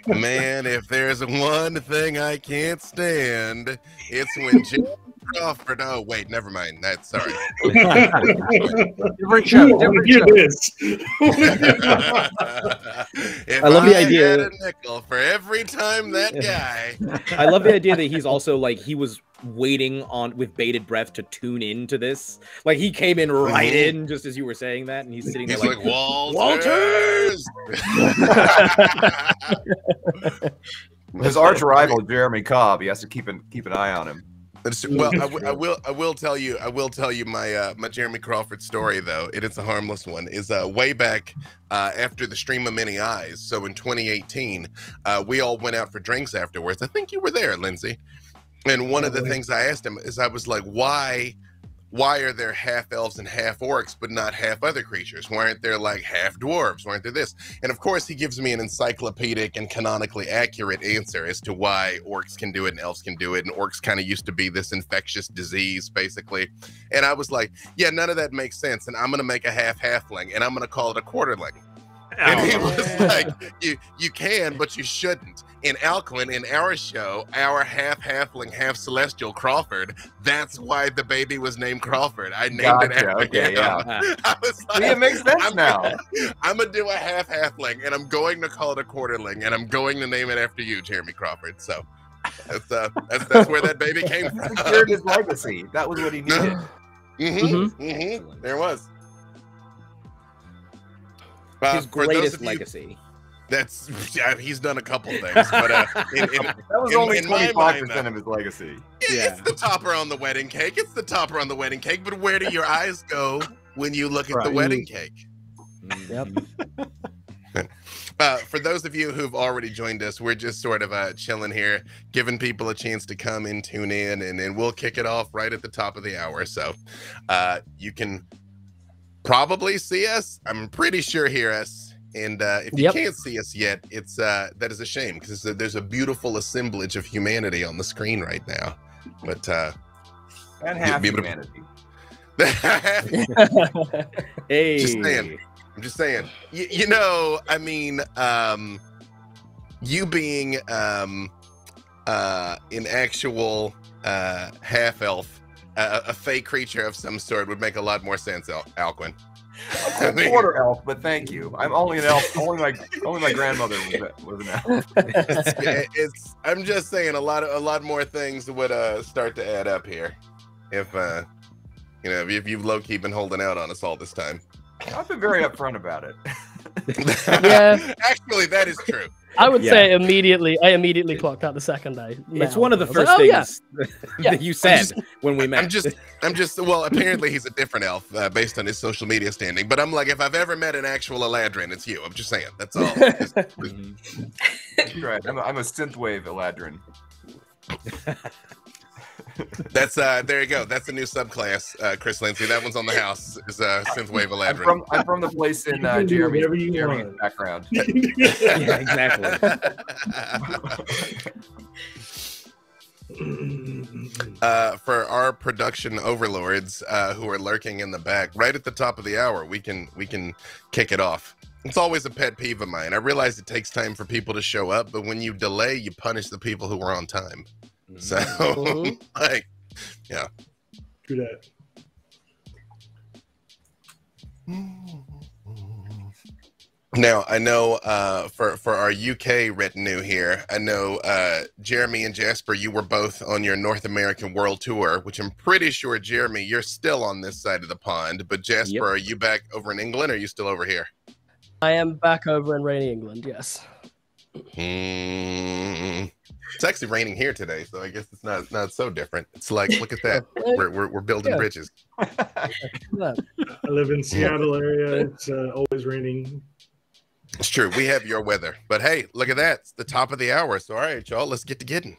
Man, if there's one thing I can't stand, it's when Jasper Crawford. Oh wait, never mind. That's sorry. Different show. Different show. If I love the I idea. had a nickel for every time that guy. I love the idea that he's also like he was waiting on with bated breath to tune into this. Like he came in right in just as you were saying that, and he's sitting there He's like Walters. His arch rival Jeremy Cobb. He has to keep an eye on him. Well, I will tell you my my Jeremy Crawford story though. It's a harmless one. Is way back after the Stream of Many Eyes. So in 2018, we all went out for drinks afterwards. I think you were there, Lindsay. And one of the things I asked him is I was like, why are there half elves and half orcs, but not half other creatures? Why aren't there like half dwarves? Why aren't there this? And of course, he gives me an encyclopedic and canonically accurate answer as to why orcs can do it and elves can do it. And orcs kind of used to be this infectious disease, basically. And I was like, yeah, none of that makes sense. And I'm going to make a half-halfling, and I'm going to call it a quarterling. And he was like, you can, but you shouldn't. In Alcuin, in our show, our half-halfling, half-celestial Crawford, that's why the baby was named Crawford. I named it after him. Yeah. I was like, It makes sense now. I'm going to do a half-halfling, and I'm going to call it a quarterling, and I'm going to name it after you, Jeremy Crawford. So that's where that baby came from. Secured his legacy. That was what he needed. There was. his greatest legacy. He's done a couple things, but that was only 25% of his legacy. It's the topper on the wedding cake. It's the topper on the wedding cake. But where do your eyes go when you look at the wedding cake? Yep. For those of you who've already joined us, we're just sort of chilling here, giving people a chance to come and tune in, and then we'll kick it off right at the top of the hour. So you can probably see us. I'm pretty sure hear us. And if you can't see us yet, it's that is a shame because there's a beautiful assemblage of humanity on the screen right now. But and half humanity. Hey, I'm just saying. You know, I mean, you being an actual half elf, a fey creature of some sort would make a lot more sense, Alcuin. I'm a quarter elf, but thank you. I'm only an elf. Only my grandmother was an elf. I'm just saying a lot more things would start to add up here if if you've low key been holding out on us all this time. I've been very upfront about it. Yeah, actually, that is true. I would say immediately. I immediately clocked out the second day. It's one of the first things that you said when we met. I'm just. Well, apparently he's a different elf based on his social media standing. But I'm like, if I've ever met an actual Eladrin, it's you. I'm just saying. That's all. Right. I'm a synthwave Eladrin. That's there you go. That's a new subclass, Chris Lindsay. That one's on the house. Is synthwave Eladrin. I'm from the place in Jeremy's background. Yeah, exactly. For our production overlords who are lurking in the back, right at the top of the hour, we can kick it off. It's always a pet peeve of mine. I realize it takes time for people to show up, but when you delay, you punish the people who are on time. So, like, yeah. True that. Now, I know for our UK retinue here, I know Jeremy and Jasper, you were both on your North American World Tour, which I'm pretty sure, Jeremy, you're still on this side of the pond. But Jasper, are you back over in England or are you still over here? I am back over in rainy England, yes. It's actually raining here today, so I guess it's not so different. It's like, look at that. We're building bridges. I live in Seattle area. It's always raining. It's true. We have your weather. But hey, look at that. It's the top of the hour. So all right, y'all, let's get to getting.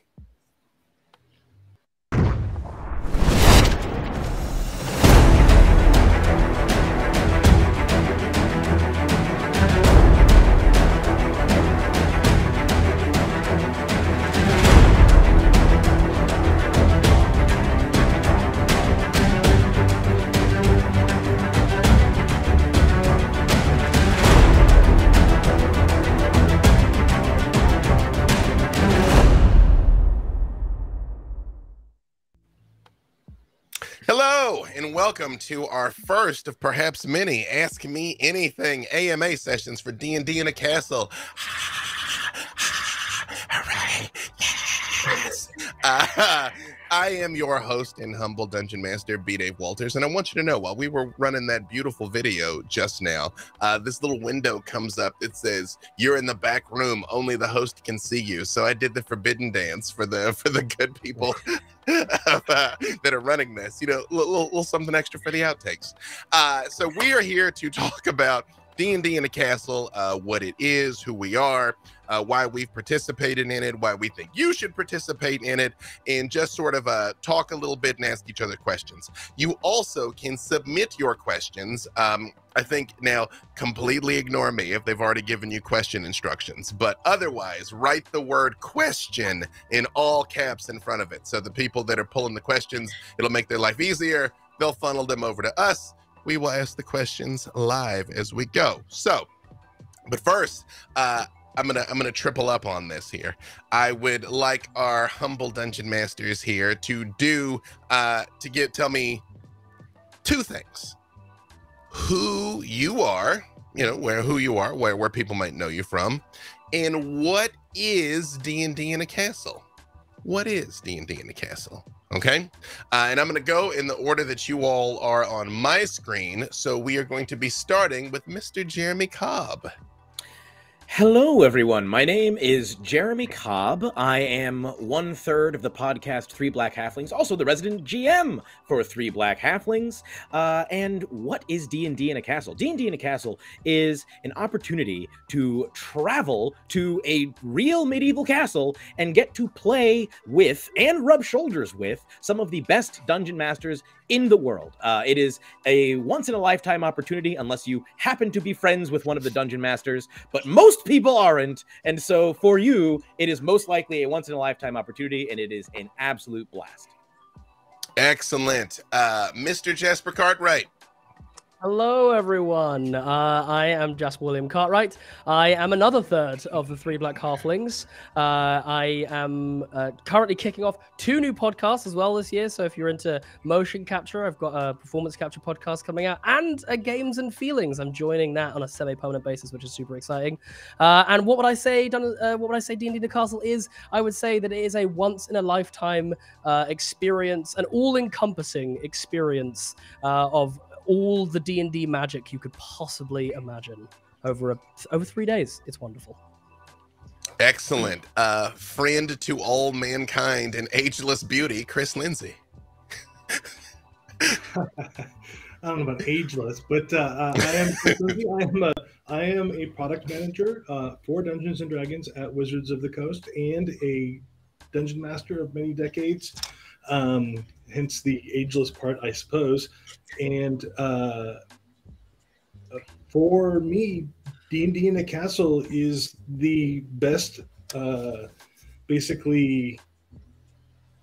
and welcome to our first of perhaps many Ask Me Anything AMA sessions for D&D in a Castle. All right, yes. I am your host and humble Dungeon Master, B. Dave Walters, and I want you to know, while we were running that beautiful video just now, this little window comes up. It says, "You're in the back room. Only the host can see you." So I did the forbidden dance for the good people that are running this. You know, little something extra for the outtakes. So we are here to talk about D&D in a Castle, what it is, who we are, why we've participated in it, why we think you should participate in it, and just sort of talk a little bit and ask each other questions. You also can submit your questions. I think now completely ignore me if they've already given you question instructions, but otherwise write the word question in all caps in front of it. So the people that are pulling the questions, it'll make their life easier. They'll funnel them over to us. We will ask the questions live as we go. So, but first, I'm gonna triple up on this here. I would like our humble dungeon masters here to tell me two things: who you are, you know, where people might know you from, and what is D&D in a Castle. What is D&D in a Castle? Okay, and I'm going to go in the order that you all are on my screen. So we are going to be starting with Mr. Jeremy Cobb. Hello, everyone. My name is Jeremy Cobb. I am 1/3 of the podcast Three Black Halflings, also the resident GM for Three Black Halflings. And what is D&D in a Castle? D&D in a Castle is an opportunity to travel to a real medieval castle and get to play with and rub shoulders with some of the best dungeon masters in the world. It is a once-in-a-lifetime opportunity unless you happen to be friends with one of the dungeon masters, but most people aren't, and so for you, it is most likely a once-in-a-lifetime opportunity, and it is an absolute blast. Excellent. Mr. Jasper Cartwright. Hello, everyone. I am Jasper William Cartwright. I am another third of the Three Black Halflings. I am currently kicking off 2 new podcasts as well this year. So if you're into motion capture, I've got a performance capture podcast coming out, and a Games and Feelings. I'm joining that on a semi-permanent basis, which is super exciting. And what would I say? What would I say? D&D in the Castle is? I would say that it is a once-in-a-lifetime experience, an all-encompassing experience of all the D&D magic you could possibly imagine over 3 days. It's wonderful. Excellent. Friend to all mankind and ageless beauty, Chris Lindsay. I don't know about ageless, but I am a product manager for Dungeons and Dragons at Wizards of the Coast and a dungeon master of many decades. Hence the ageless part, I suppose. And for me, D&D in a Castle is the best, basically,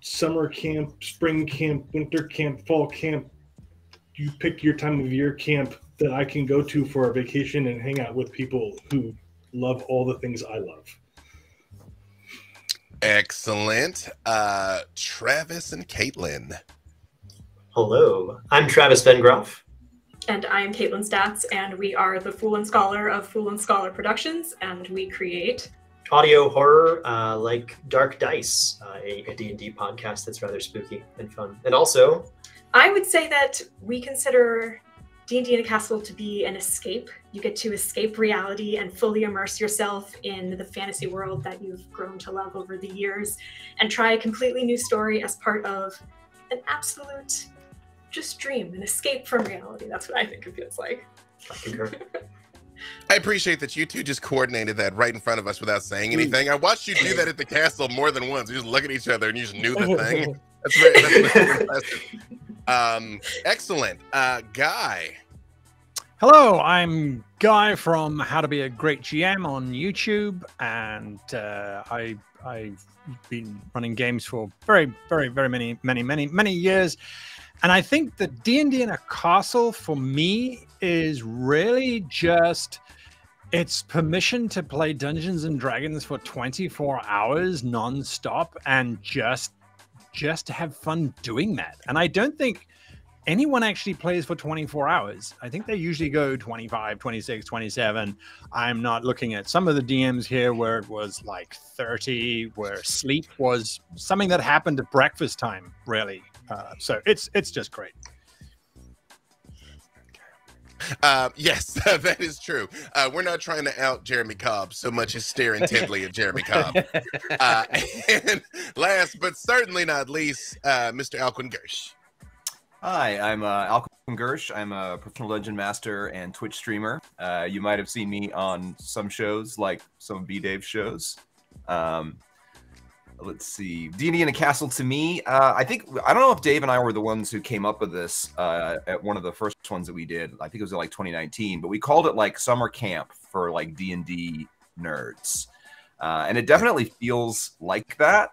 summer camp, spring camp, winter camp, fall camp. You pick your time of year camp that I can go to for a vacation and hang out with people who love all the things I love. Excellent. Travis and Caitlin. Hello, I'm Travis Vengroff. And I'm Caitlin Stats, and we are the Fool and Scholar of Fool and Scholar Productions, and we create audio horror like Dark Dice, a D&D podcast that's rather spooky and fun. And also, I would say that we consider D&D in a Castle to be an escape. You get to escape reality and fully immerse yourself in the fantasy world that you've grown to love over the years, and try a completely new story as part of an absolute just dream, an escape from reality. That's what I think it feels like. I concur. I appreciate that you two just coordinated that right in front of us without saying anything. I watched you do that at the castle more than once. You just look at each other and you just knew the thing. That's very impressive. Excellent. Guy. Hello, I'm Guy from How to Be a Great GM on YouTube, and I've been running games for very many years. And I think the D&D in a Castle for me is really just it's permission to play Dungeons and Dragons for 24 hours non-stop and just have fun doing that. And I don't think anyone actually plays for 24 hours. I think they usually go 25, 26, 27. I'm not looking at some of the DMs here where it was like 30, where sleep was something that happened at breakfast time, really. So it's just great. Yes, that is true. We're not trying to out Jeremy Cobb so much as stare intently at Jeremy Cobb. And last but certainly not least, Mr. Alcuin Gersh. Hi, I'm Alcuin Gersh. I'm a professional Dungeon Master and Twitch streamer. You might have seen me on some shows, like some of B-Dave's shows. Let's see. D&D in a Castle, to me, I don't know if Dave and I were the ones who came up with this at one of the first ones that we did. I think it was in like 2019, but we called it like summer camp for like D&D nerds. And it definitely feels like that.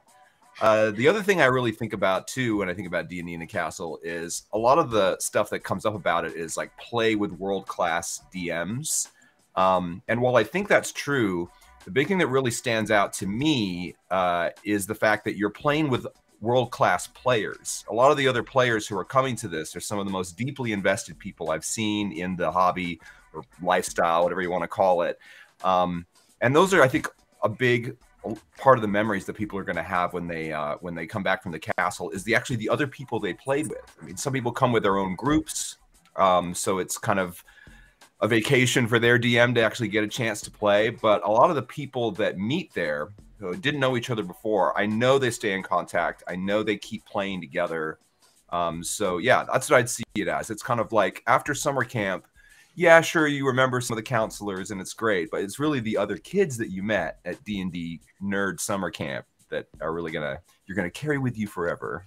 The other thing I really think about too, when I think about D&D in a Castle, is a lot of the stuff that comes up about it is like play with world-class DMs. And while I think that's true, the big thing that really stands out to me is the fact that you're playing with world-class players. A lot of the other players who are coming to this are some of the most deeply invested people I've seen in the hobby or lifestyle, whatever you want to call it. And those are, I think, a big part of the memories that people are going to have when they come back from the castle is actually the other people they played with. I mean, some people come with their own groups, so it's kind of a vacation for their DM to actually get a chance to play. But a lot of the people that meet there who didn't know each other before, I know they stay in contact. I know they keep playing together. So yeah, that's what I'd see it as. It's kind of like after summer camp, yeah, sure, you remember some of the counselors and it's great, but it's really the other kids that you met at D&D Nerd Summer Camp that are really you're gonna carry with you forever.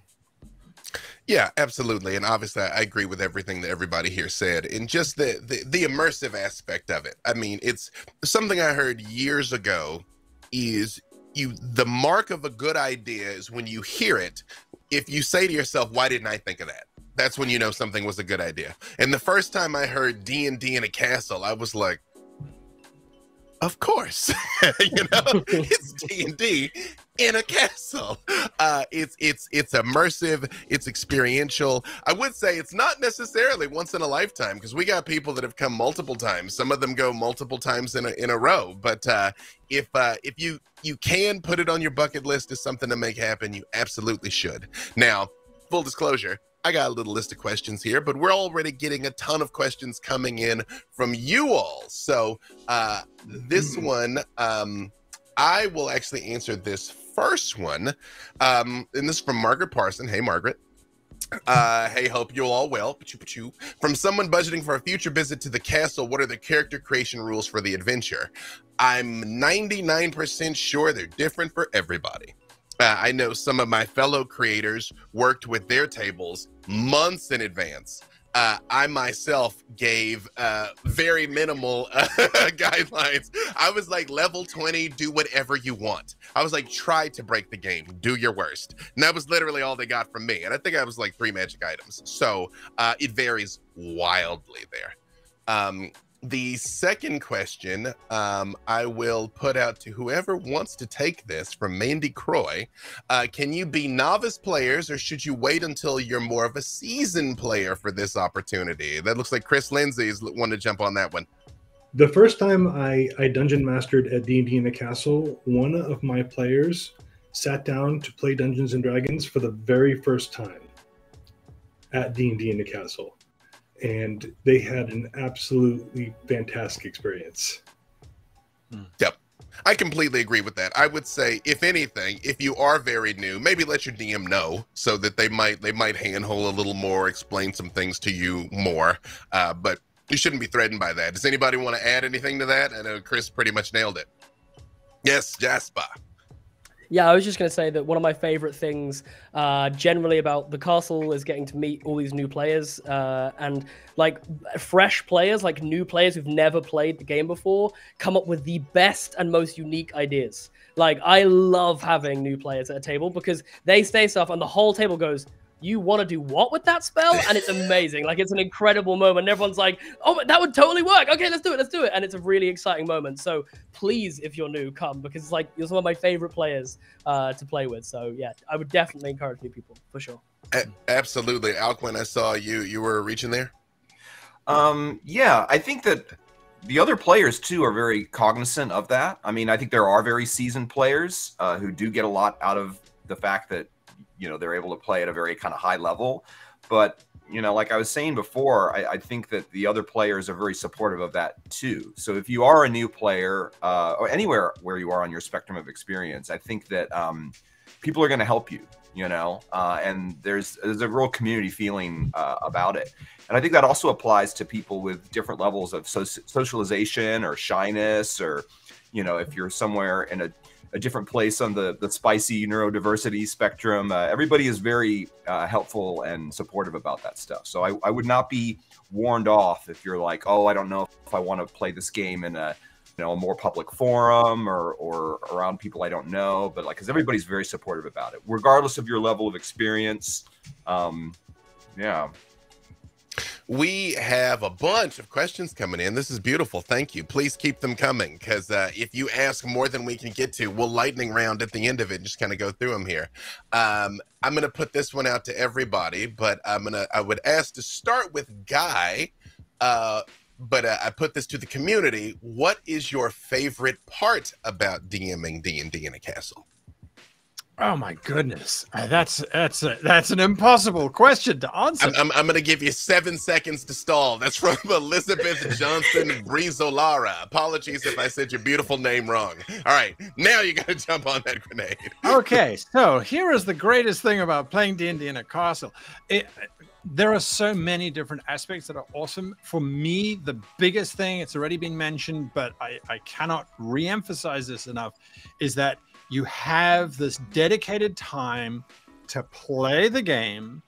Yeah, absolutely. And obviously I agree with everything that everybody here said, and just the immersive aspect of it. I mean, it's something I heard years ago is the mark of a good idea is when you hear it, if you say to yourself, why didn't I think of that? That's when you know something was a good idea. And the first time I heard D&D in a Castle, I was like, of course, it's D&D in a castle. It's immersive, it's experiential. I would say it's not necessarily once in a lifetime, because we got people that have come multiple times. Some of them go multiple times in a row. But if you can put it on your bucket list as something to make happen, you absolutely should. Now, full disclosure, I got a little list of questions here, but we're already getting a ton of questions coming in from you all. So this one, I will actually answer this first one. And this is from Margaret Parson. Hey, Margaret. Hey, hope you're all well. From someone budgeting for a future visit to the castle, what are the character creation rules for the adventure? I'm 99% sure they're different for everybody. I know some of my fellow creators worked with their tables months in advance. I myself gave very minimal guidelines. I was like, level 20, do whatever you want. I was like, try to break the game, do your worst. And that was literally all they got from me. And I think I was like 3 magic items. So it varies wildly there. The second question I will put out to whoever wants to take this, from Mandy Croy. Can you be novice players, or should you wait until you're more of a seasoned player for this opportunity? That looks like Chris Lindsay's wanting to jump on that one. The first time I dungeon mastered at D&D in the Castle, one of my players sat down to play Dungeons and Dragons for the very first time at D&D in the Castle. And they had an absolutely fantastic experience. Yep. I completely agree with that. I would say, if anything, if you are very new, maybe let your DM know so that they might handhold a little more, explain some things to you more. But you shouldn't be threatened by that. Does anybody want to add anything to that? I know Chris pretty much nailed it. Yes, Jasper. Yeah, I was just going to say that one of my favorite things generally about the castle is getting to meet all these new players and like fresh players, like new players who've never played the game before, come up with the best and most unique ideas. Like, I love having new players at a table because they say stuff and the whole table goes, you want to do what with that spell? And it's amazing. Like, it's an incredible moment. And everyone's like, oh, that would totally work. Okay, let's do it. And it's a really exciting moment. So please, if you're new, come, because it's like, you're some of my favorite players to play with. So yeah, I would definitely encourage new people for sure. Absolutely. Alcuin, I saw you were reaching there. Yeah, I think that the other players too are very cognizant of that. I mean, I think there are very seasoned players who do get a lot out of the fact that, you know, they're able to play at a very kind of high level. But, you know, like I was saying before, I think that the other players are very supportive of that too. So if you are a new player or anywhere where you are on your spectrum of experience, I think that people are going to help you, you know, and there's a real community feeling about it. And I think that also applies to people with different levels of socialization or shyness, or, you know, if you're somewhere in a different place on the spicy neurodiversity spectrum. Everybody is very helpful and supportive about that stuff. So I would not be warned off if you're like, oh, I don't know if I want to play this game in a, you know, a more public forum or around people I don't know. But like, because everybody's very supportive about it, regardless of your level of experience. Yeah. We have a bunch of questions coming in. This is beautiful. Thank you. Please keep them coming, because if you ask more than we can get to, we'll lightning round at the end of it and just kind of go through them here. I'm going to put this one out to everybody, but I would ask to start with Guy, but I put this to the community. What is your favorite part about DMing D&D in a castle? Oh my goodness, that's an impossible question to answer. I'm going to give you 7 seconds to stall. That's from Elizabeth Johnson Brizolara. Apologies if I said your beautiful name wrong. All right, now you got to jump on that grenade. Okay, so here is the greatest thing about playing D&D in a castle. There are so many different aspects that are awesome. For me, the biggest thing, it's already been mentioned, but I cannot re-emphasize this enough, is that you have this dedicated time to play the game.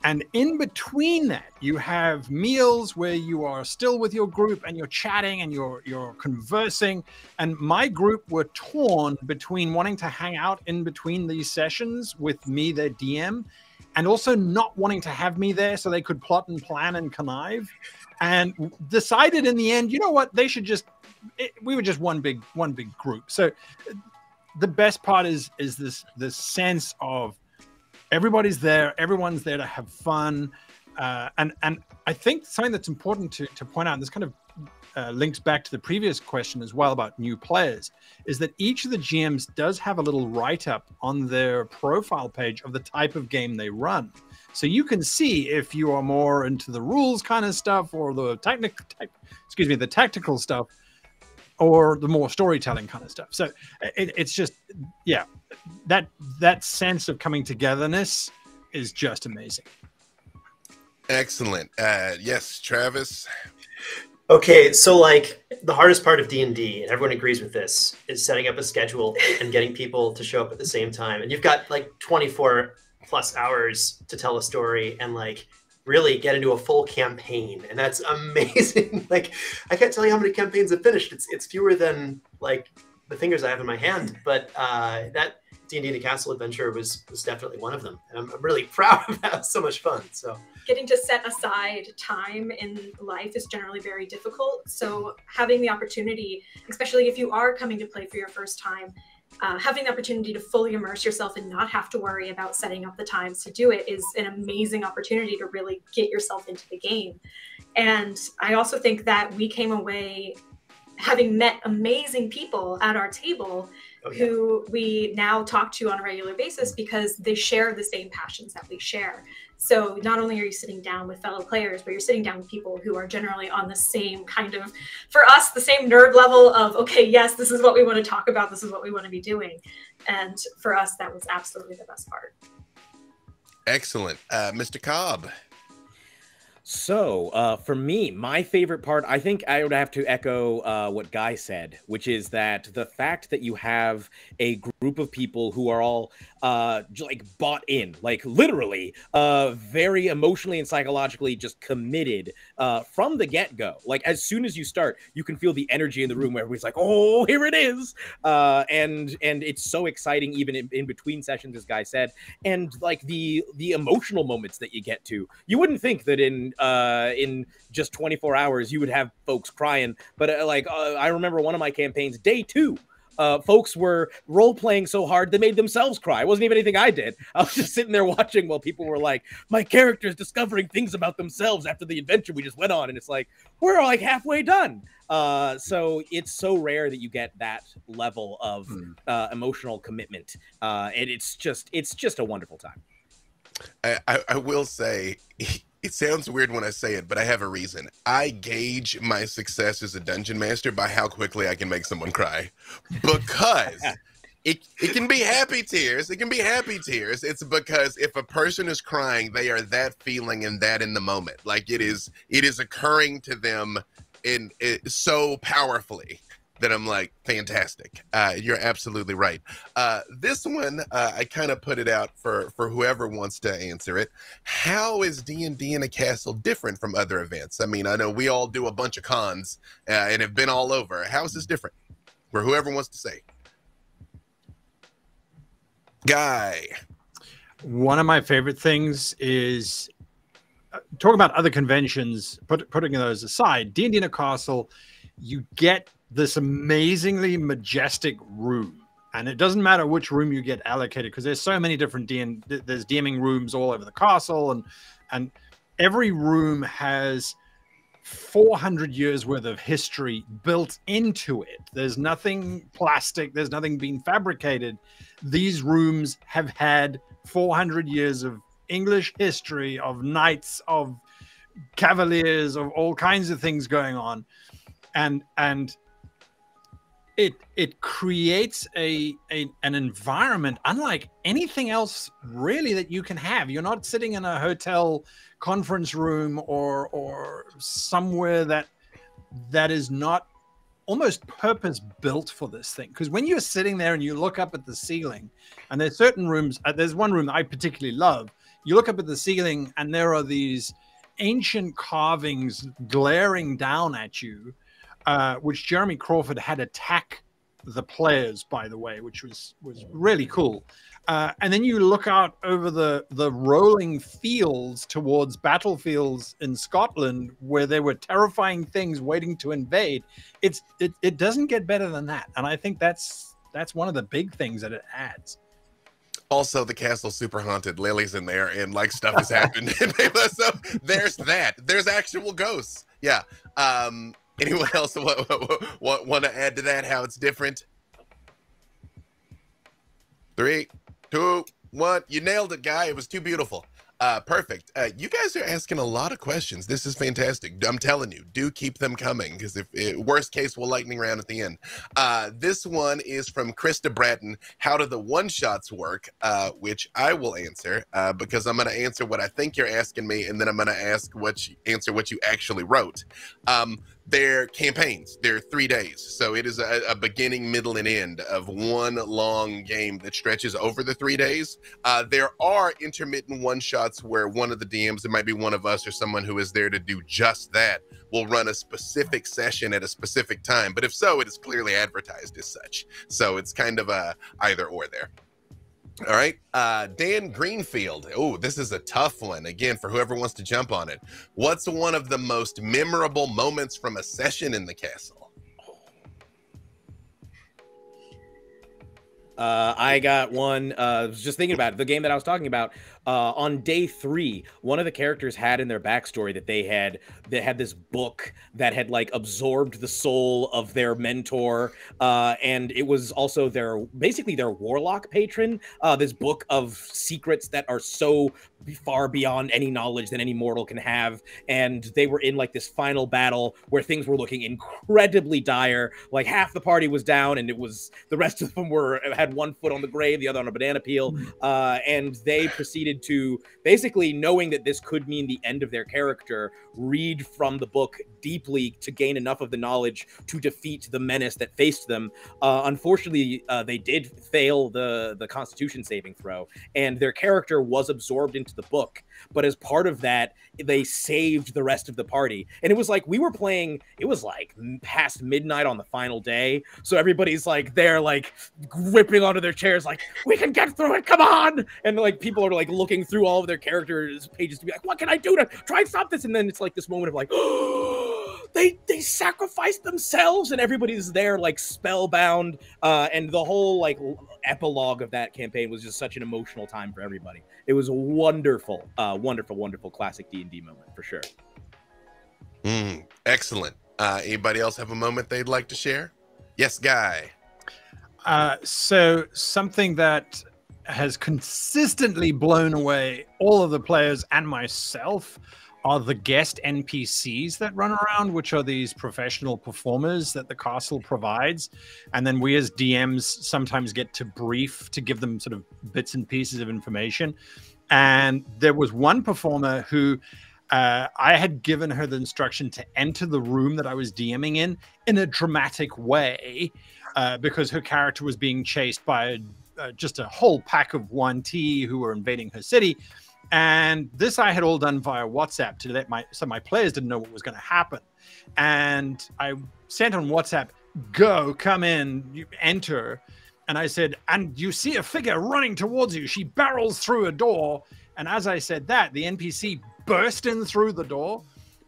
And in between that, you have meals where you are still with your group and you're chatting and you're conversing. And my group were torn between wanting to hang out in between these sessions with me, their DM, and also not wanting to have me there so they could plot and plan and connive, and decided in the end, you know what, they should just, we were just one big group. So the best part is this sense of everybody's there, everyone's there to have fun, and I think something that's important to point out, and this kind of links back to the previous question as well about new players, is that each of the GMs does have a little write-up on their profile page of the type of game they run, so you can see if you are more into the rules kind of stuff or the tactical stuff, or the more storytelling kind of stuff. So it's just, yeah, that sense of coming togetherness is just amazing. Excellent. Yes, Travis. Okay, so like the hardest part of D&D, and everyone agrees with this, is setting up a schedule and getting people to show up at the same time. And you've got like 24 plus hours to tell a story and like really get into a full campaign, and that's amazing. Like, I can't tell you how many campaigns have finished. It's fewer than like the fingers I have in my hand, but that D&D in a Castle adventure was definitely one of them, and I'm really proud of that. It was so much fun. So getting to set aside time in life is generally very difficult, so having the opportunity, especially if you are coming to play for your first time, having the opportunity to fully immerse yourself and not have to worry about setting up the times to do it is an amazing opportunity to really get yourself into the game. And I also think that we came away having met amazing people at our table who we now talk to on a regular basis because they share the same passions that we share. So not only are you sitting down with fellow players, but you're sitting down with people who are generally on the same kind of, for us, the same nerd level of, okay, yes, this is what we want to talk about. This is what we want to be doing. And for us, that was absolutely the best part. Excellent. Mr. Cobb. So for me, my favorite part, I think I would have to echo what Guy said, which is that the fact that you have a group group of people who are all like bought in, like literally very emotionally and psychologically just committed from the get-go. Like as soon as you start, you can feel the energy in the room where everybody's like, oh, here it is. And it's so exciting even in between sessions, as Guy said. And like the emotional moments that you get to, you wouldn't think that in just 24 hours you would have folks crying, but I remember one of my campaigns, day 2, folks were role-playing so hard they made themselves cry. It wasn't even anything I did. I was just sitting there watching while people were like, my character's discovering things about themselves after the adventure we just went on. And it's like, we're like halfway done. So it's so rare that you get that level of emotional commitment. And it's just a wonderful time. I will say, it sounds weird when I say it, but I have a reason. I gauge my success as a dungeon master by how quickly I can make someone cry, because it can be happy tears. It can be happy tears. It's because if a person is crying, they are that feeling and that in the moment. Like it is occurring to them so powerfully that I'm like, fantastic. You're absolutely right. This one, I kind of put it out for whoever wants to answer it. How is D&D in a Castle different from other events? I mean, I know we all do a bunch of cons and have been all over. How is this different? For whoever wants to say. Guy. One of my favorite things is talking about other conventions, putting those aside, D&D in a Castle, you get this amazingly majestic room, and it doesn't matter which room you get allocated because there's so many different there's DMing rooms all over the castle, and every room has 400 years worth of history built into it. There's nothing plastic, there's nothing being fabricated. These rooms have had 400 years of English history, of knights, of cavaliers, of all kinds of things going on, and it creates an environment unlike anything else really that you can have. You're not sitting in a hotel conference room or somewhere that is not almost purpose built for this thing. Because when you're sitting there and you look up at the ceiling, and there's certain rooms, there's one room that I particularly love. You look up at the ceiling and there are these ancient carvings glaring down at you, which Jeremy Crawford had attack the players, by the way, which was really cool. And then you look out over the rolling fields towards battlefields in Scotland where there were terrifying things waiting to invade. It doesn't get better than that. And I think that's one of the big things that it adds. Also, the castle's super haunted. Lily's in there, and like stuff has happened. So there's that. There's actual ghosts. Yeah. Anyone else want to add to that? How it's different? 3, 2, 1. You nailed it, Guy. It was too beautiful. Perfect. You guys are asking a lot of questions. This is fantastic. I'm telling you, do keep them coming, because if worst case, we'll lightning round at the end. This one is from Krista Bratton. How do the one-shots work? Which I will answer, because I'm going to answer what I think you're asking me, and then I'm going to answer what you actually wrote. They're campaigns. They're 3 days. So it is a beginning, middle, and end of one long game that stretches over the 3 days. There are intermittent one-shots where one of the DMs, it might be one of us or someone who is there to do just that, will run a specific session at a specific time. But if so, it is clearly advertised as such. So it's kind of a either or there. All right. Dan Greenfield. Oh, this is a tough one. Again, for whoever wants to jump on it. What's one of the most memorable moments from a session in the castle? I got one. I was just thinking about it. The game that I was talking about. On day 3, one of the characters had in their backstory that they had this book that had like absorbed the soul of their mentor, and it was also basically their warlock patron. This book of secrets that are so far beyond any knowledge that any mortal can have, and they were in like this final battle where things were looking incredibly dire. Like half the party was down, and it was the rest of them had had one foot on the grave, the other on a banana peel, and they proceeded to, basically knowing that this could mean the end of their character, read from the book deeply to gain enough of the knowledge to defeat the menace that faced them. Unfortunately, they did fail the Constitution saving throw, and their character was absorbed into the book. But as part of that, they saved the rest of the party. And it was like, we were playing, it was like past midnight on the final day. So everybody's like, they're like gripping onto their chairs, like, we can get through it, come on. And like, people are like looking through all of their characters' pages to be like, what can I do to try and stop this? And then it's like this moment of like, oh, they sacrificed themselves, and everybody's there like spellbound. And the whole like epilogue of that campaign was just such an emotional time for everybody. It was a wonderful, wonderful classic D&D moment for sure. Excellent. Anybody else have a moment they'd like to share? Yes, Guy. So something that has consistently blown away all of the players and myself are the guest NPCs that run around, which are these professional performers that the castle provides. And then we as DMs sometimes get to brief to give them sort of bits and pieces of information. And there was one performer who I had given her the instruction to enter the room that I was DMing in a dramatic way because her character was being chased by just a whole pack of 1T who were invading her city. And this I had all done via WhatsApp to let my players didn't know what was going to happen. And I sent on WhatsApp, go, come in, you enter. And I said, and you see a figure running towards you. She barrels through a door. And as I said that, the NPC burst in through the door,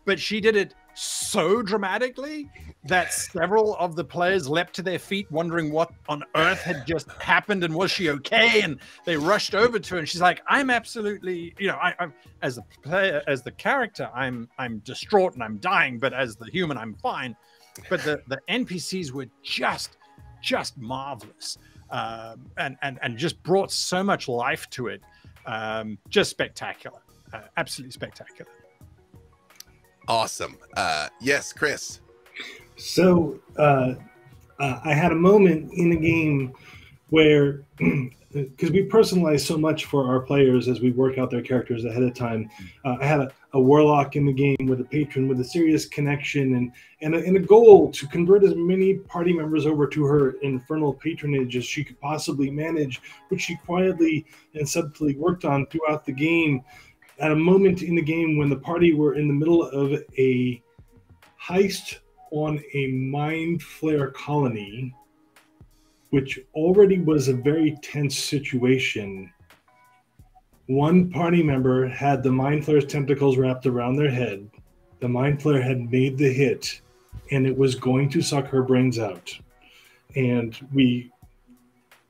but she did it so dramatically that several of the players leapt to their feet wondering what on earth had just happened and was she okay, and they rushed over to her and she's like, I'm absolutely, you know, I'm as a player, as the character, I'm distraught and I'm dying, but as the human I'm fine. But the NPCs were just marvelous, and just brought so much life to it. Just spectacular, absolutely spectacular. Awesome. Yes, Chris. So I had a moment in the game where, because we personalize so much for our players as we work out their characters ahead of time, I had a warlock in the game with a patron with a serious connection and a goal to convert as many party members over to her infernal patronage as she could possibly manage, which she quietly and subtly worked on throughout the game. At a moment in the game when the party were in the middle of a heist on a mind flare colony, which already was a very tense situation, one party member had the mind flare's tentacles wrapped around their head. The mind flare had made the hit, and it was going to suck her brains out. And we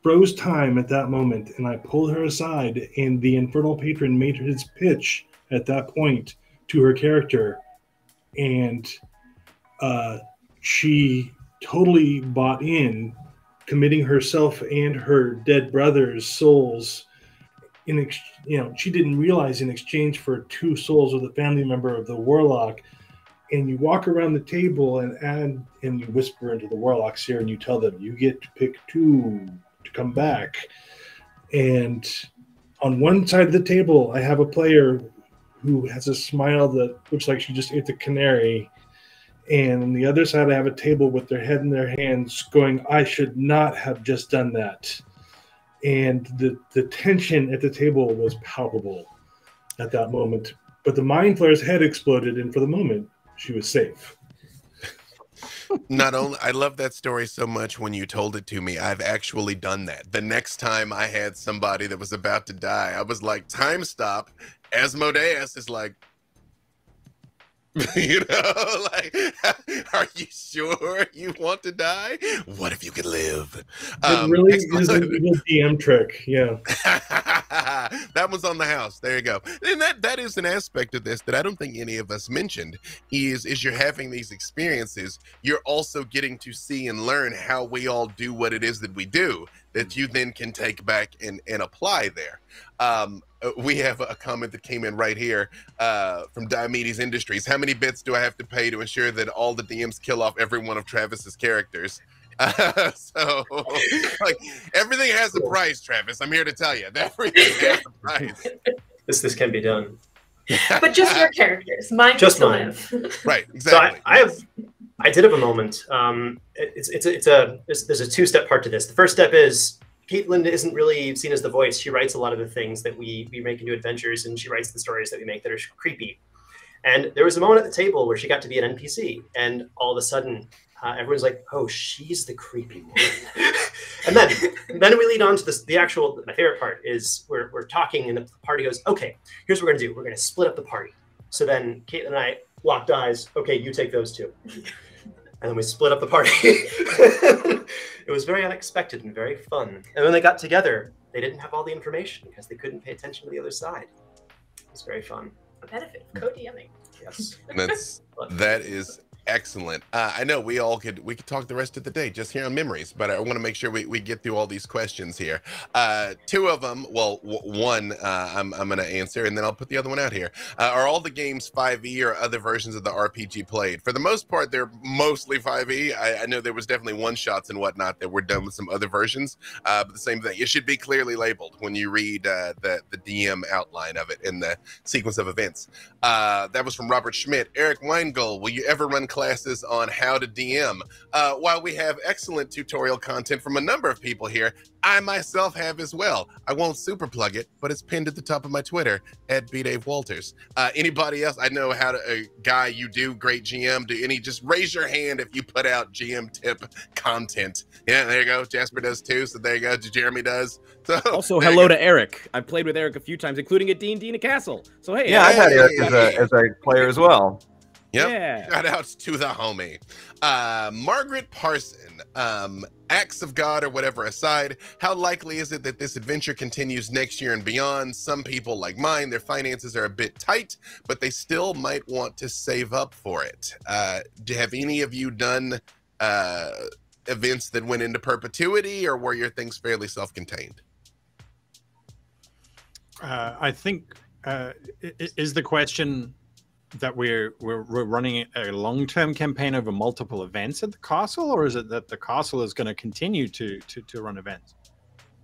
froze time at that moment, and I pulled her aside, and the infernal patron made his pitch at that point to her character, and she totally bought in, committing herself and her dead brother's souls. She didn't realize in exchange for 2 souls of the family member of the warlock. And you walk around the table and you whisper into the warlock's ear, and you tell them, you get to pick 2 to come back. And on one side of the table, I have a player who has a smile that looks like she just ate the canary. And on the other side, I have a table with their head in their hands going, I should not have just done that. And the tension at the table was palpable at that moment. But the mind flare's head exploded, and for the moment, she was safe. Not only, I love that story so much. When you told it to me, I've actually done that. The next time I had somebody that was about to die, I was like, time stop. Asmodeus is like, you know, like, are you sure you want to die? What if you could live? It really is an evil DM trick. Yeah. That was on the house. There you go. And that is an aspect of this that I don't think any of us mentioned is you're having these experiences. You're also getting to see and learn how we all do what it is that we do, that you then can take back and apply there. We have a comment that came in right here from Diomedes Industries. How many bits do I have to pay to ensure that all the DMs kill off every one of Travis's characters? So, like, everything has a price, Travis. I'm here to tell you. Everything has a price. This can be done. But just your characters. Mine just to mine. live. Right, exactly. So I did have a moment. There's a two-step part to this. The first step is Caitlin isn't really seen as the voice. She writes a lot of the things that we make into adventures, and she writes the stories that we make that are creepy. And there was a moment at the table where she got to be an NPC, and all of a sudden, everyone's like, "Oh, she's the creepy one." And then we lead on to this. My favorite part is we're talking, and the party goes, "Okay, here's what we're gonna do. We're gonna split up the party." So then Caitlin and I locked eyes. Okay, you take those two, and then we split up the party. It was very unexpected and very fun. And when they got together, they didn't have all the information because they couldn't pay attention to the other side. It was very fun. A benefit of co-DMing. Yes. That is excellent. I know we could talk the rest of the day just here on memories, but I want to make sure we get through all these questions here. Two of them, well, one I'm going to answer, and then I'll put the other one out here. Are all the games 5e or other versions of the RPG played? For the most part, they're mostly 5e. I know there was definitely one-shots and whatnot that were done with some other versions, but the same thing. It should be clearly labeled when you read the DM outline of it in the sequence of events. That was from Robert Schmidt. Eric Weingold, will you ever run classes on how to DM? While we have excellent tutorial content from a number of people here, I myself have as well. I won't super plug it, but it's pinned at the top of my Twitter at @BDaveWalters. Anybody else? I know Guy, you do great GM. Just raise your hand if you put out GM tip content. Yeah, there you go. Jasper does too. So there you go. Jeremy does. So also, hello to Eric. I've played with Eric a few times, including at D&D in a Castle. So hey, yeah, I've had Eric as a player as well. Yep. Yeah. Shout outs to the homie. Margaret Parson, acts of God or whatever aside, how likely is it that this adventure continues next year and beyond? Some people, like mine, their finances are a bit tight, but they still might want to save up for it. Have any of you done events that went into perpetuity, or were your things fairly self-contained? I think is the question that we're running a long-term campaign over multiple events at the castle, or is it that the castle is going to continue to run events?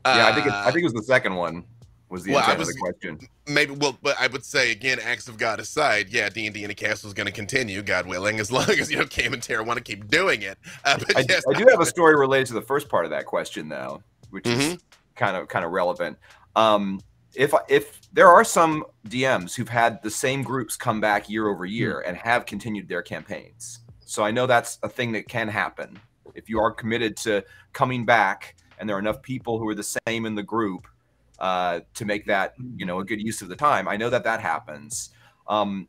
Yeah, I think it was the second one. Was the intent of the question? Maybe. Well, but I would say again, acts of God aside, yeah, D&D in a Castle is going to continue, God willing, as long as Cam and Tara want to keep doing it. But I do have a story related to the first part of that question, though, which is kind of relevant. If there are some DMs who've had the same groups come back year over year and have continued their campaigns, so I know that's a thing that can happen. If you are committed to coming back, and there are enough people who are the same in the group to make that a good use of the time, I know that happens.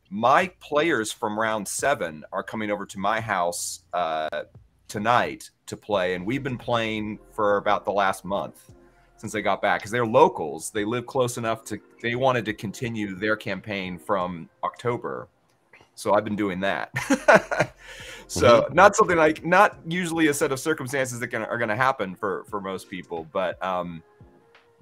My players from round 7 are coming over to my house tonight to play, and we've been playing for about the last month since they got back, because they're locals. They live close enough they wanted to continue their campaign from October. So I've been doing that. So not something not usually a set of circumstances that are going to happen for most people, but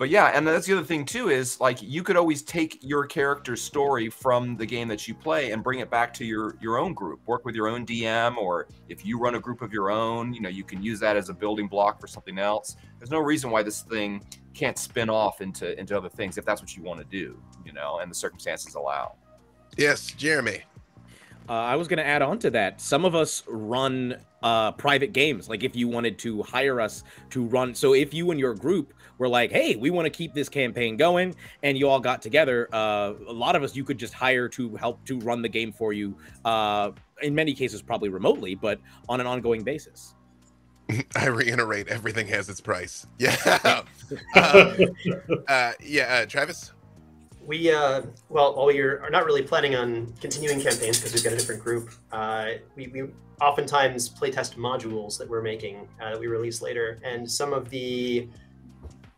yeah, and that's the other thing too, is like you could always take your character's story from the game that you play and bring it back to your own group. Work with your own DM, or if you run a group of your own, you can use that as a building block for something else. There's no reason why this thing can't spin off into other things if that's what you want to do, and the circumstances allow. Yes, Jeremy. I was going to add on to that. Some of us run private games. Like if you wanted to hire us to run. So if you and your group were like, hey, we want to keep this campaign going, and you all got together, a lot of us you could just hire to help to run the game for you. In many cases, probably remotely, but on an ongoing basis. I reiterate, everything has its price. Yeah. Travis? We while we are not really planning on continuing campaigns because we've got a different group, we oftentimes playtest modules that we're making that we release later, and some of the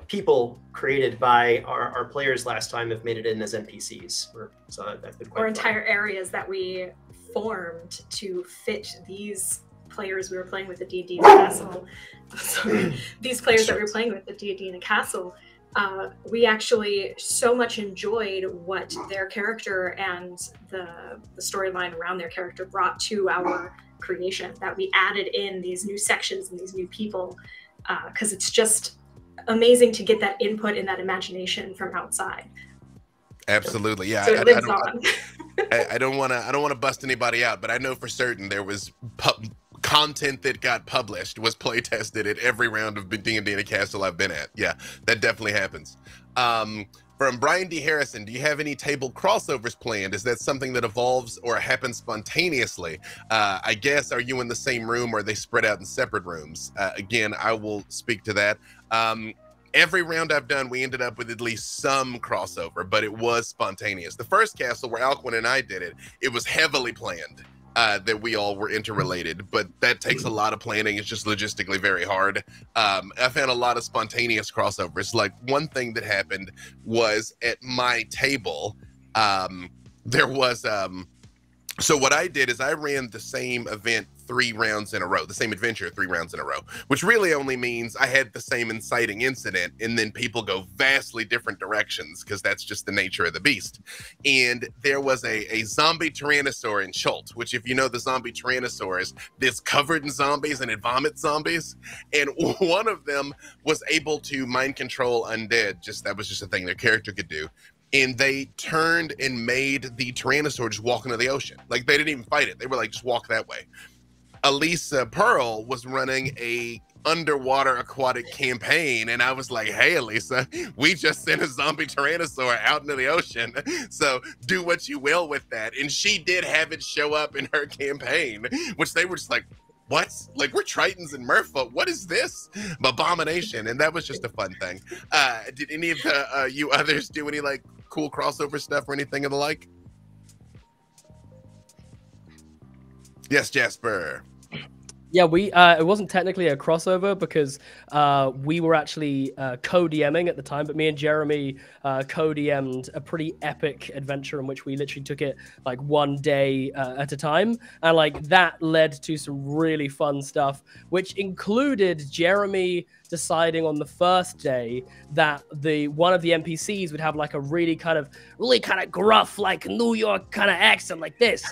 people created by our players last time have made it in as NPCs. So that's been quite fun. Entire areas that we formed to fit these players we were playing with the D&D in a Castle. Sorry, these players that we were playing with the D&D in a Castle. We actually so much enjoyed what their character and the storyline around their character brought to our creation, that we added in these new sections and these new people, because it's just amazing to get that input and that imagination from outside. Absolutely, yeah. So it lives on. I don't want to bust anybody out, but I know for certain there was content that got published was play tested at every round of D&D in a Castle I've been at. Yeah, that definitely happens. From Brian D. Harrison, do you have any table crossovers planned? Is that something that evolves or happens spontaneously? I guess, are you in the same room or are they spread out in separate rooms? Again, I will speak to that. Every round I've done, we ended up with at least some crossover, but it was spontaneous. The first castle where Alcuin and I did it, it was heavily planned that we all were interrelated, but that takes a lot of planning. It's just logistically very hard. I've had a lot of spontaneous crossovers. Like one thing that happened was at my table, there was, so what I did is I ran the same event 3 rounds in a row, the same adventure 3 rounds in a row, which really only means I had the same inciting incident and then people go vastly different directions because that's just the nature of the beast. And there was a zombie tyrannosaur in Schultz, which if you know the zombie tyrannosaur is this covered in zombies and it vomits zombies. And one of them was able to mind control undead. That was just a thing their character could do. And they turned and made the tyrannosaur just walk into the ocean. Like they didn't even fight it. They were like, just walk that way. Elisa Pearl was running a underwater aquatic campaign, and I was like, hey, Elisa, we just sent a zombie tyrannosaur out into the ocean, so do what you will with that. And she did have it show up in her campaign, which they were just like, what? Like, we're Tritons and Merfolk. What is this? Abomination. And that was just a fun thing. Did any of you others do any like cool crossover stuff or anything of the like? Yes, Jasper. Yeah, it wasn't technically a crossover because we were actually co-DMing at the time, but me and Jeremy co-DM'd a pretty epic adventure in which we literally took it like one day at a time, and like that led to some really fun stuff, which included Jeremy deciding on the first day that one of the NPCs would have like a really kind of gruff, like New York kind of accent like this.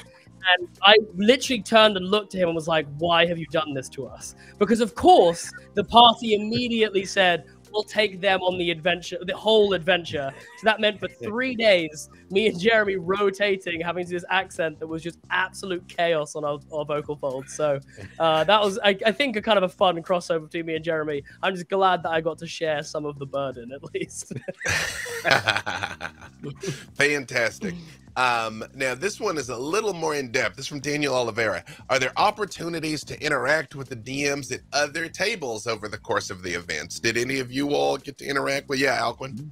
And I literally turned and looked at him and was like, why have you done this to us? Because, of course, the party immediately said, we'll take them on the adventure, the whole adventure. So that meant for 3 days, me and Jeremy rotating, having this accent that was just absolute chaos on our vocal folds. So that was, I think, a kind of a fun crossover between me and Jeremy. I'm just glad that I got to share some of the burden, at least. Fantastic. Now, this one is a little more in-depth. This is from Daniel Oliveira. Are there opportunities to interact with the DMs at other tables over the course of the events? Did any of you all get to interact with? Yeah, Alcuin?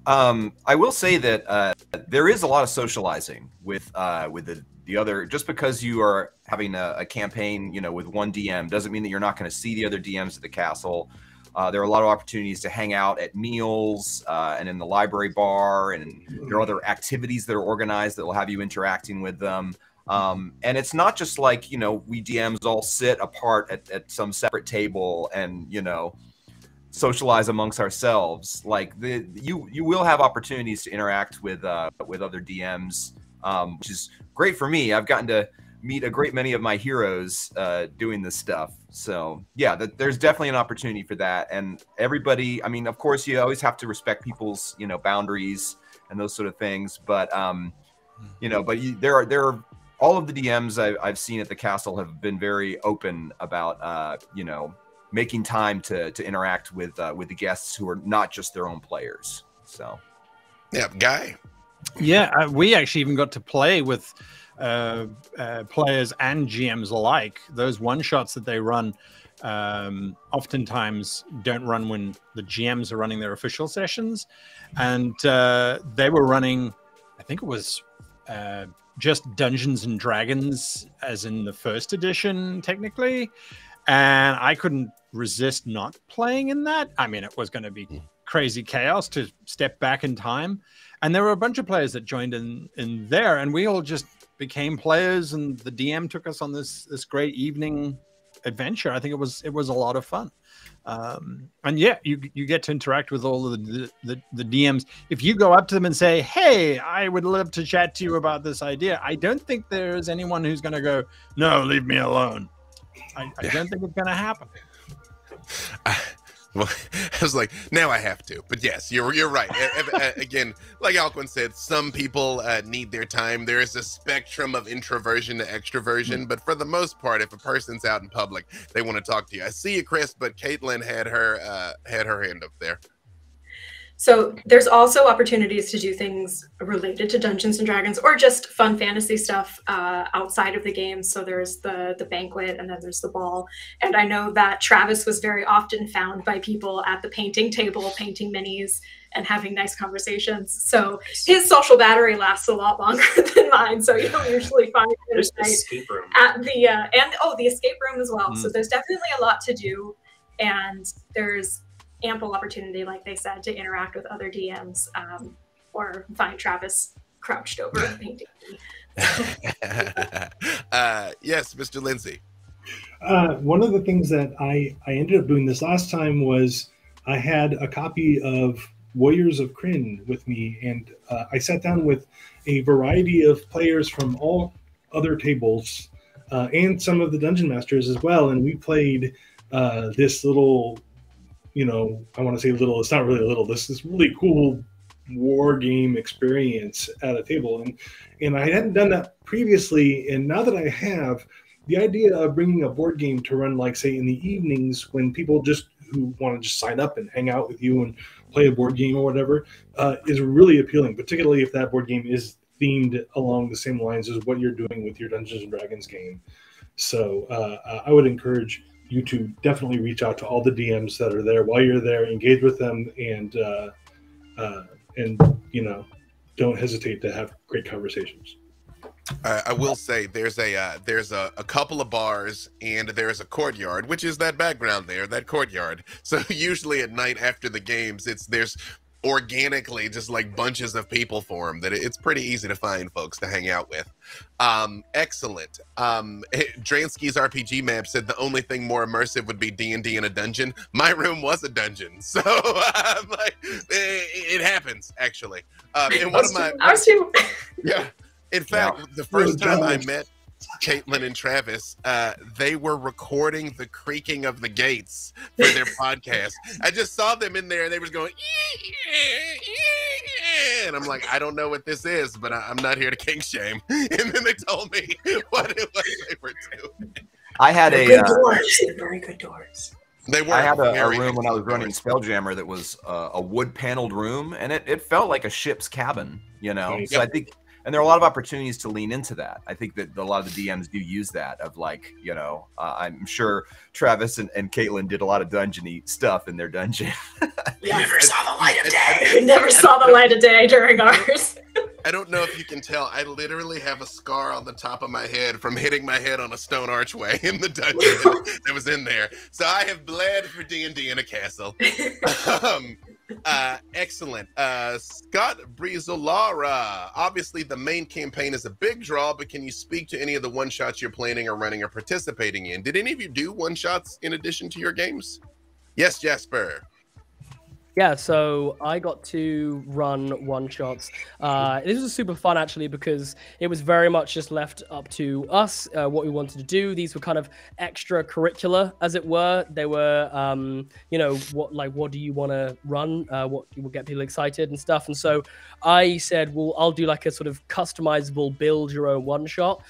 I will say that there is a lot of socializing with the other. Just because you are having a campaign, with one DM doesn't mean that you're not going to see the other DMs at the castle. There are a lot of opportunities to hang out at meals and in the library bar, and there are other activities that are organized that will have you interacting with them. And it's not just like, we DMs all sit apart at some separate table and, socialize amongst ourselves. Like you will have opportunities to interact with other DMs, which is great for me. I've gotten to meet a great many of my heroes doing this stuff. So yeah, there's definitely an opportunity for that. And everybody, I mean, of course, you always have to respect people's, boundaries and those sort of things. But, there are all of the DMs I've seen at the castle have been very open about, making time to interact with the guests who are not just their own players. So, yeah, Guy. Yeah, we actually even got to play with players and GMs alike. Those one-shots that they run oftentimes don't run when the GMs are running their official sessions. And they were running, I think it was just Dungeons and Dragons as in the first edition, technically. And I couldn't resist not playing in that. I mean, it was going to be crazy chaos to step back in time. And there were a bunch of players that joined in there, and we all just became players, and the DM took us on this great evening adventure. I think it was a lot of fun. And yeah, you get to interact with all of the DMs. If you go up to them and say, "Hey, I would love to chat to you about this idea," I don't think there's anyone who's going to go, "No, leave me alone." I don't think it's going to happen. Well, I was like, now I have to. But yes, you're right. Again, like Alcuin said, some people need their time. There is a spectrum of introversion to extroversion, but for the most part, if a person's out in public, they want to talk to you. I see you, Chris, but Caitlin had her hand up there. So there's also opportunities to do things related to Dungeons and Dragons or just fun fantasy stuff outside of the game. So there's the banquet and then there's the ball. And I know that Travis was very often found by people at the painting table, painting minis and having nice conversations. So his social battery lasts a lot longer than mine. So you don't usually find him escape room at the the escape room as well. So there's definitely a lot to do, and there's ample opportunity, like they said, to interact with other DMs or find Travis crouched over a painting. Yes, Mr. Lindsay. One of the things that I ended up doing this last time was I had a copy of Warriors of Kryn with me, and I sat down with a variety of players from all other tables and some of the dungeon masters as well, and we played this little, I want to say little, it's not really little, this really cool war game experience at a table, and I hadn't done that previously, and now that I have, the idea of bringing a board game to run, like, say, in the evenings when people who want to just sign up and hang out with you and play a board game or whatever, is really appealing, particularly if that board game is themed along the same lines as what you're doing with your Dungeons and Dragons game. So I would encourage you to definitely reach out to all the DMs that are there while you're there, engage with them, and don't hesitate to have great conversations. I will say there's a couple of bars and there's a courtyard, which is that background there, that courtyard. So usually at night after the games, there's organically just like bunches of people form that it's pretty easy to find folks to hang out with. Excellent. Dransky's RPG map said the only thing more immersive would be D&D in a dungeon. My room was a dungeon, so it happens actually. And one of my ours too. Yeah. In fact, the first time I met Caitlin and Travis, they were recording the creaking of the gates for their podcast. I just saw them in there and they were going, and I'm like, I don't know what this is, but I'm not here to kink shame. And then they told me what it was they were doing. I had Good doors. They're very good doors. They were. I had a room when I was running Spelljammer that was a wood paneled room, and it felt like a ship's cabin, Yep. So I think. And there are a lot of opportunities to lean into that. I think that a lot of the DMs do use that of like, I'm sure Travis and Caitlin did a lot of dungeony stuff in their dungeon. We never saw the light of day. We never saw the light of day during ours. I don't know if you can tell. I literally have a scar on the top of my head from hitting my head on a stone archway in the dungeon that was in there. So I have bled for D&D in a castle. Excellent. Scott Breezolara. Obviously, the main campaign is a big draw, but can you speak to any of the one-shots you're planning or running or participating in? Did any of you do one-shots in addition to your games? Yes, Jasper. Yeah, so I got to run one-shots. This was super fun, actually, because it was very much just left up to us, what we wanted to do. These were kind of extracurricular, as it were. They were, what do you want to run? What will get people excited and stuff. And so I said, well, I'll do like a sort of customizable build your own one-shot,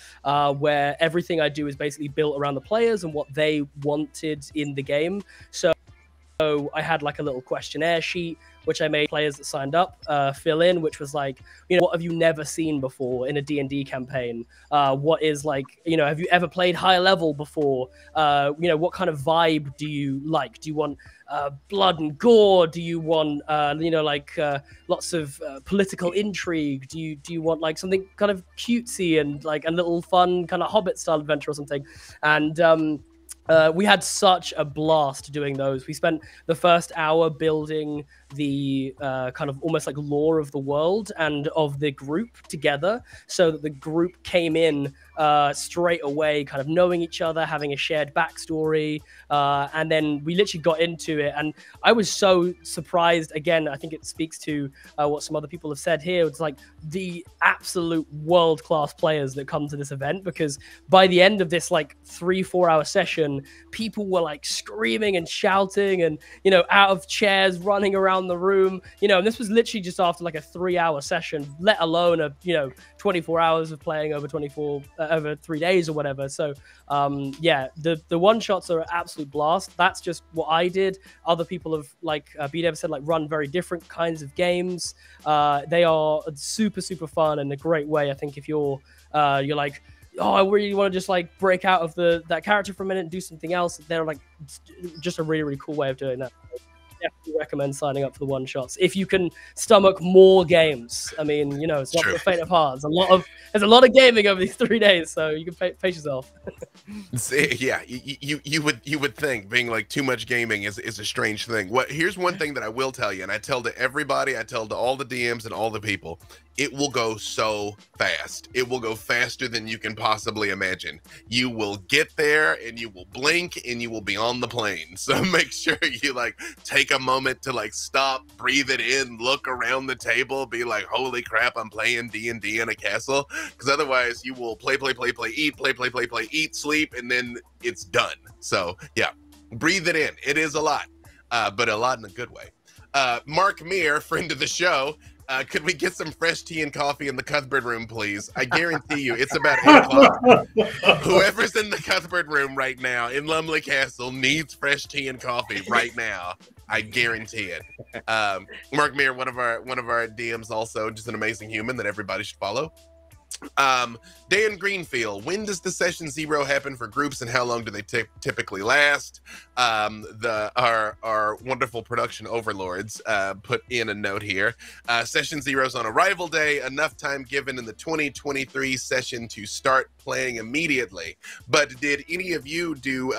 where everything I do is basically built around the players and what they wanted in the game. So I had like a little questionnaire sheet, which I made players that signed up fill in, which was like, what have you never seen before in a D&D campaign? What is like, have you ever played high level before? What kind of vibe do you like? Do you want blood and gore? Do you want, lots of political intrigue? Do you want like something kind of cutesy and like a little fun kind of Hobbit style adventure or something? And We had such a blast doing those. We spent the first hour building the kind of almost like lore of the world and of the group together, so that the group came in straight away, kind of knowing each other, having a shared backstory, and then we literally got into it. And I was so surprised. Again, I think it speaks to what some other people have said here. It's like the absolute world-class players that come to this event, because by the end of this like 3-4 hour session, people were like screaming and shouting and, you know, out of chairs, running around the room, you know, and this was literally just after like a 3-hour session, let alone a, you know, 24 hours of playing over 3 days or whatever. So yeah, the one shots are an absolute blast. That's just what I did. Other people have, like B-Dev said, like run very different kinds of games. They are super fun and a great way. I think if you're like, oh, I really want to just like break out of that character for a minute and do something else, they're like just a really cool way of doing that. Definitely recommend signing up for the one shots if you can stomach more games. I mean, you know, it's not for the faint of heart. There's a lot of gaming over these 3 days, so you can pace yourself. Yeah, you would think being like too much gaming is a strange thing. Here's one thing that I will tell you, and I tell to everybody, I tell to all the DMs and all the people, it will go so fast. It will go faster than you can possibly imagine. You will get there and you will blink and you will be on the plane. So make sure you like take a moment to like stop, breathe it in, look around the table, be like, holy crap, I'm playing D&D in a castle. Because otherwise you will play, eat, sleep, and then it's done. So yeah, breathe it in. It is a lot, but a lot in a good way. Mark Meir, friend of the show, could we get some fresh tea and coffee in the Cuthbert room, please? I guarantee you it's about 8 o'clock. Whoever's in the Cuthbert room right now in Lumley Castle needs fresh tea and coffee right now. I guarantee it. Mark Meir, one of our DMs, also just an amazing human that everybody should follow. Dan Greenfield, when does the session 0 happen for groups and how long do they typically last? Our wonderful production overlords put in a note here. Session 0 is on arrival day, enough time given in the 2023 session to start playing immediately. But did any of you do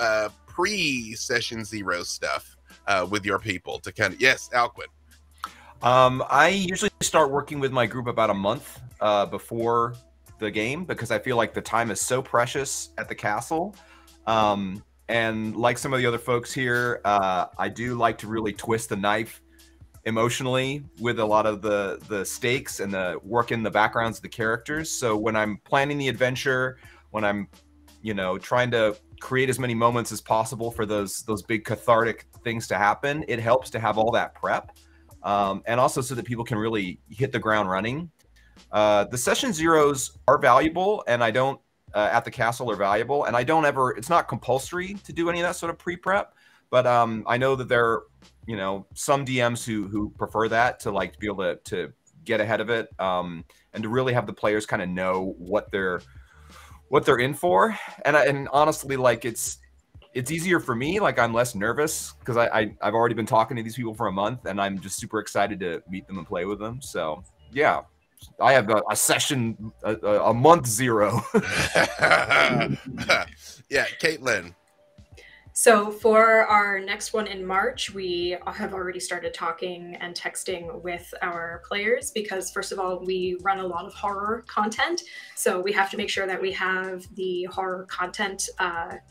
pre-session 0 stuff with your people to kind of, yes, Alcuin? I usually start working with my group about a month before the game, because I feel like the time is so precious at the castle. And like some of the other folks here, I do like to really twist the knife emotionally with a lot of the stakes and the work in the backgrounds of the characters. So when I'm planning the adventure, when I'm, you know, trying to create as many moments as possible for those big cathartic things to happen, it helps to have all that prep. And also so that people can really hit the ground running. The session zeros are valuable, and I don't, at the castle are valuable, and I don't ever, it's not compulsory to do any of that sort of pre-prep, but I know that there are, you know, some DMs who prefer that, to like be able to get ahead of it, and to really have the players kind of know what they're in for. And honestly, like it's easier for me. Like I'm less nervous because I've already been talking to these people for a month, and I'm just super excited to meet them and play with them. So yeah, I have a session, a month 0. Yeah, Caitlin. So for our next one in March, we have already started talking and texting with our players because, first of all, we run a lot of horror content. So we have to make sure that we have the horror content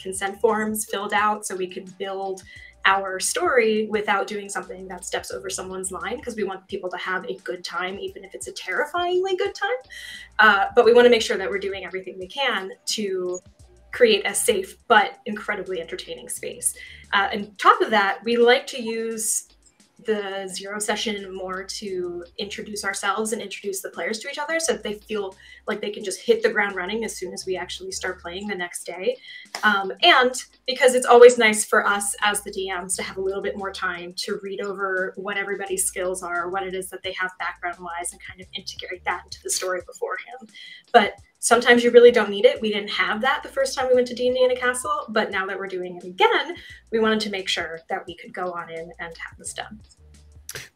consent forms filled out so we can build our story without doing something that steps over someone's line, because we want people to have a good time, even if it's a terrifyingly good time. But we want to make sure that we're doing everything we can to create a safe but incredibly entertaining space. On top of that, we like to use the 0 session more to introduce ourselves and introduce the players to each other so that they feel like they can just hit the ground running as soon as we actually start playing the next day. And because it's always nice for us as the DMs to have a little bit more time to read over what everybody's skills are, what it is that they have background-wise, and kind of integrate that into the story beforehand. But sometimes you really don't need it. We didn't have that the first time we went to D&D in a castle, but now that we're doing it again, we wanted to make sure that we could go on in and have this done.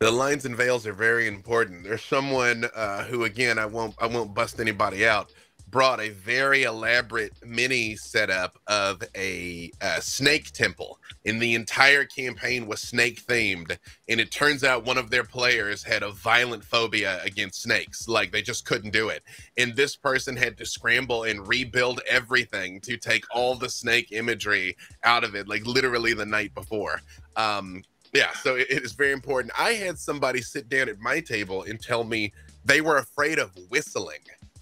The lines and veils are very important. There's someone who, again, I won't bust anybody out, brought a very elaborate mini setup of a snake temple, and the entire campaign was snake themed. And it turns out one of their players had a violent phobia against snakes. Like, they just couldn't do it. And this person had to scramble and rebuild everything to take all the snake imagery out of it, like literally the night before. Yeah, so it is very important. I had somebody sit down at my table and tell me they were afraid of whistling.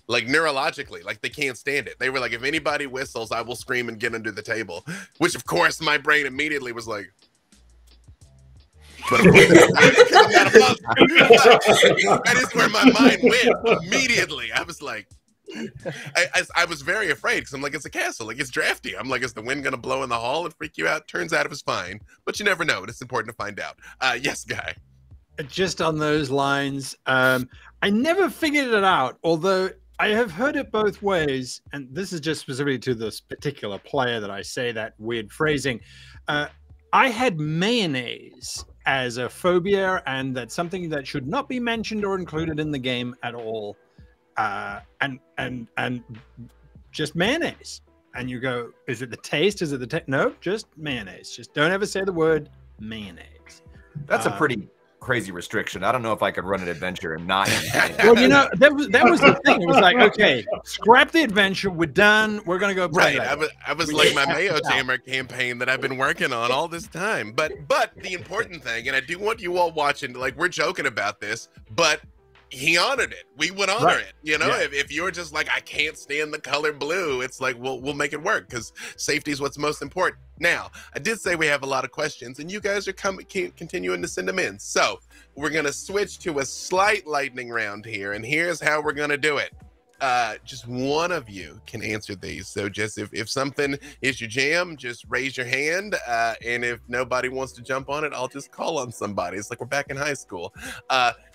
Like, neurologically, like they can't stand it. They were like, if anybody whistles, I will scream and get under the table. Which, of course, my brain immediately was like, but of course, that is where my mind went immediately. I was like, I was very afraid because I'm like, it's a castle, like it's drafty. I'm like, is the wind gonna blow in the hall and freak you out? Turns out it was fine, but you never know, and it's important to find out. Yes, Guy. Just on those lines, I never figured it out, although I have heard it both ways, and this is just specifically to this particular player that I say that weird phrasing. I had mayonnaise as a phobia, and that's something that should not be mentioned or included in the game at all. And just mayonnaise. And you go, is it the taste? Is it the taste? No, just mayonnaise. Just don't ever say the word mayonnaise. That's a pretty crazy restriction. I don't know if I could run an adventure and not. Well, you know, that was the thing. It was like, okay, scrap the adventure. We're done. We're gonna go play. Right. I was like my Mayo Jammer campaign that I've been working on all this time. But the important thing, and I do want you all watching, like, we're joking about this, but he honored it. We would honor it. You know, if you're just like, I can't stand the color blue, it's like, we'll make it work because safety is what's most important. Now, I did say we have a lot of questions, and you guys are continuing to send them in. So we're going to switch to a slight lightning round here, and here's how we're going to do it. Just one of you can answer these. So just if something is your jam, just raise your hand. And if nobody wants to jump on it, I'll just call on somebody. It's like we're back in high school.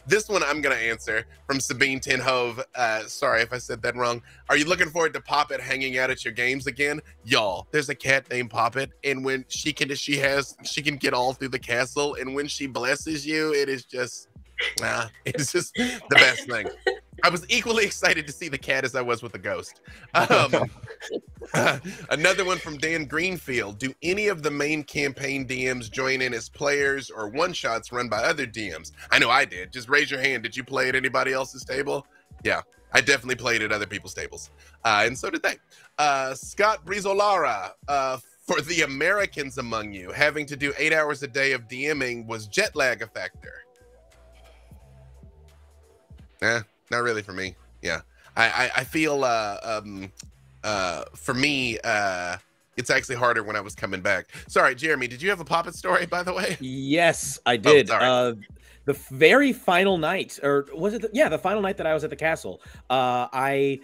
This one I'm going to answer from Sabine Tenhove. Sorry if I said that wrong. Are you looking forward to Poppet hanging out at your games again? Y'all, there's a cat named Poppet, and when she can get all through the castle, and when she blesses you, it is just, it's just the best thing. I was equally excited to see the cat as I was with the ghost. Another one from Dan Greenfield. Do any of the main campaign DMs join in as players or one-shots run by other DMs? I know I did. Just raise your hand. Did you play at anybody else's table? Yeah, I definitely played at other people's tables. And so did they. Scott Brizolara. For the Americans among you, having to do 8 hours a day of DMing, was jet lag a factor? Not really for me. Yeah, I feel for me it's actually harder when I was coming back. Sorry, Jeremy, did you have a Poppet story, by the way? Yes, I did. Oh, the very final night, or was it? The final night that I was at the castle. It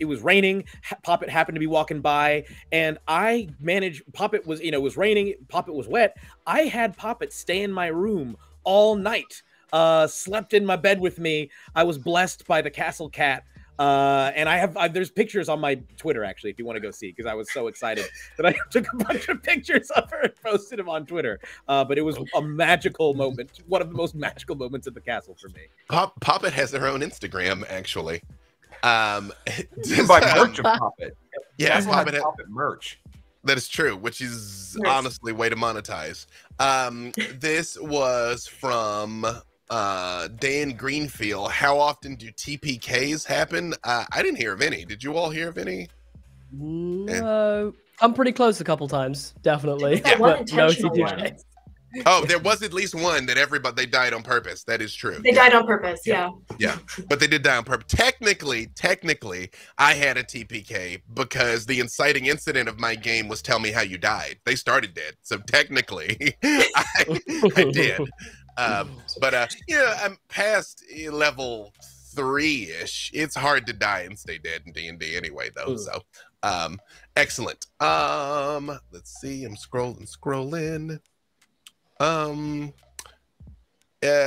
was raining. Poppet happened to be walking by, and I managed. Poppet was, it was raining. Poppet was wet. I had Poppet stay in my room all night. Slept in my bed with me. I was blessed by the castle cat. And there's pictures on my Twitter, actually, if you want to go see, because I was so excited that I took a bunch of pictures of her and posted them on Twitter. But it was a magical moment, one of the most magical moments at the castle for me. Poppet has her own Instagram, actually. You buy merch of Poppet. Yeah, Poppet merch. That is true, which is honestly way to monetize. This was from Dan Greenfield. How often do TPKs happen? I didn't hear of any. Did you all hear of any? No. I'm pretty close a couple times, definitely. Yeah. One But no intentional one. TPKs. Oh, there was at least one that they died on purpose. That is true. They died on purpose, yeah. Yeah, but they did die on purpose. Technically, I had a TPK because the inciting incident of my game was tell me how you died. They started dead, so technically, I did. But I'm past level 3-ish. It's hard to die and stay dead in D&D anyway, though. So, excellent. Let's see. I'm scrolling.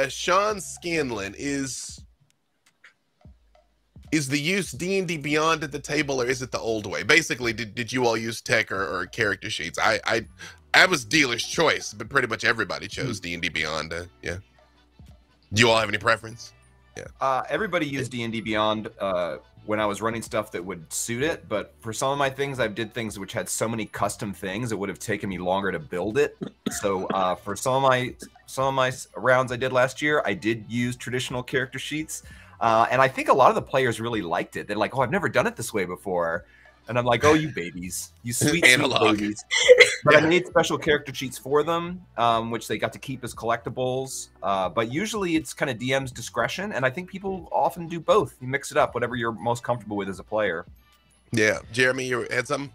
Sean Scanlon, is the use D&D Beyond at the table, or is it the old way? Basically, did you all use tech or character sheets? I was dealer's choice, but pretty much everybody chose D&D Beyond. Yeah. Do you all have any preference? Everybody used D&D Beyond when I was running stuff that would suit it, but for some of my things, I did things which had so many custom things, it would have taken me longer to build it. So for some of my rounds I did last year, I did use traditional character sheets, and I think a lot of the players really liked it. They're like, "Oh, I've never done it this way before." And I'm like, "Oh, you babies, you sweet babies!" But I made special character sheets for them, which they got to keep as collectibles. But usually it's kind of DM's discretion, and I think people often do both. You mix it up, whatever you're most comfortable with as a player. Yeah, Jeremy, you had something?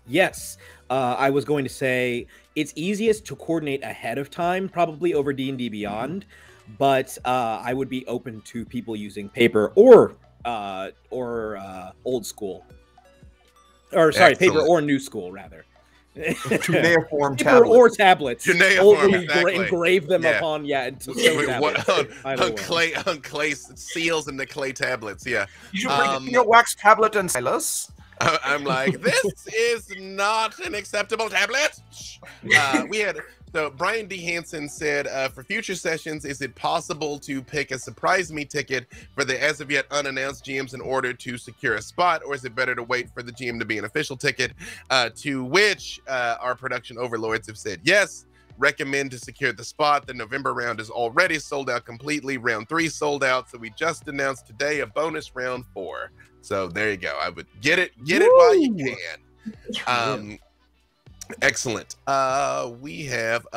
Yes, I was going to say it's easiest to coordinate ahead of time, probably over D&D Beyond, but I would be open to people using paper or old school. Or sorry, Excellent. paper or new school rather. Cuneiform paper tablets. or tablets. Cuneiform, exactly. Engrave them Yeah. upon on clay seals and the clay tablets. Yeah, You should bring your wax tablet and stylus. I'm like, this is not an acceptable tablet. So Brian D. Hansen said, for future sessions, is it possible to pick a surprise me ticket for the as of yet unannounced GMs in order to secure a spot, or is it better to wait for the GM to be an official ticket? To which our production overlords have said yes. Recommend to secure the spot. The November round is already sold out completely. Round 3 sold out. So we just announced today a bonus round 4. So there you go. I would get it while you can. Excellent. We have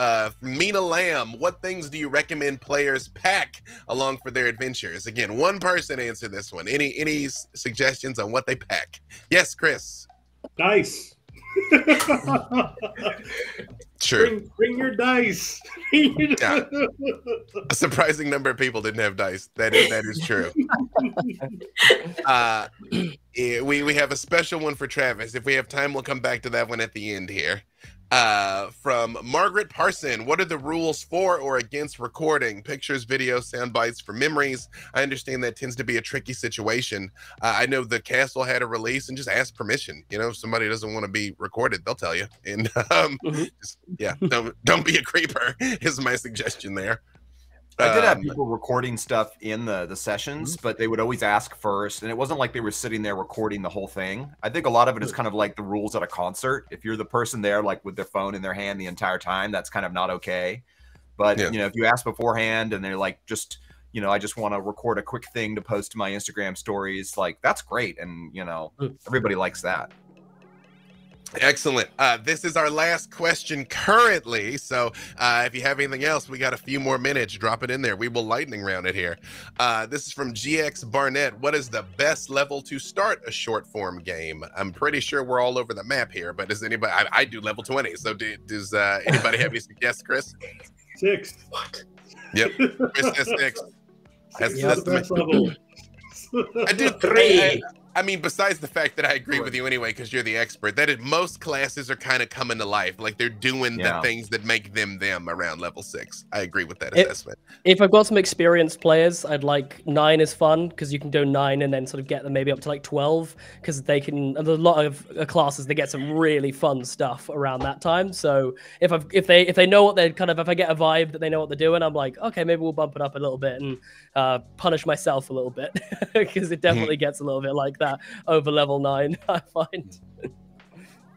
Mina Lamb. What things do you recommend players pack along for their adventures? Again, one person answer this one. Any suggestions on what they pack? Yes, Chris. Dice. Sure. Bring your dice. Yeah. A surprising number of people didn't have dice. That is true. We have a special one for Travis. If we have time, we'll come back to that one at the end here. From Margaret Parson, what are the rules for or against recording pictures, videos, sound bites for memories? I understand that tends to be a tricky situation. I know the castle had a release, and just ask permission. You know, if somebody doesn't want to be recorded, they'll tell you. And don't be a creeper is my suggestion there. I did have people recording stuff in the sessions, but they would always ask first, and it wasn't like they were sitting there recording the whole thing. I think a lot of it is kind of like the rules at a concert. If you're the person there, like with their phone in their hand the entire time, that's kind of not okay. But you know, if you ask beforehand and they're like, just I just want to record a quick thing to post to my Instagram stories, like that's great, and everybody likes that. Excellent. This is our last question currently. So if you have anything else, we got a few more minutes. Drop it in there. We will lightning round it here. This is from GX Barnett. What is the best level to start a short form game? I'm pretty sure we're all over the map here, but does anybody, I do level 20. So does anybody have any suggestions, Chris? 6. What? Yep. Chris says 6. That's the best level. I do 3. I mean, besides the fact that I agree with you anyway, because you're the expert, that most classes are kind of coming to life. Like they're doing the things that make them around level 6. I agree with that assessment. If I've got some experienced players, I'd like 9 is fun because you can do 9 and then sort of get them maybe up to like 12 because they can. A lot of classes they get some really fun stuff around that time. So if they know what they're kind of, if I get a vibe that they know what they're doing, I'm like, okay, maybe we'll bump it up a little bit and punish myself a little bit because it definitely gets a little bit like that over level 9. I find.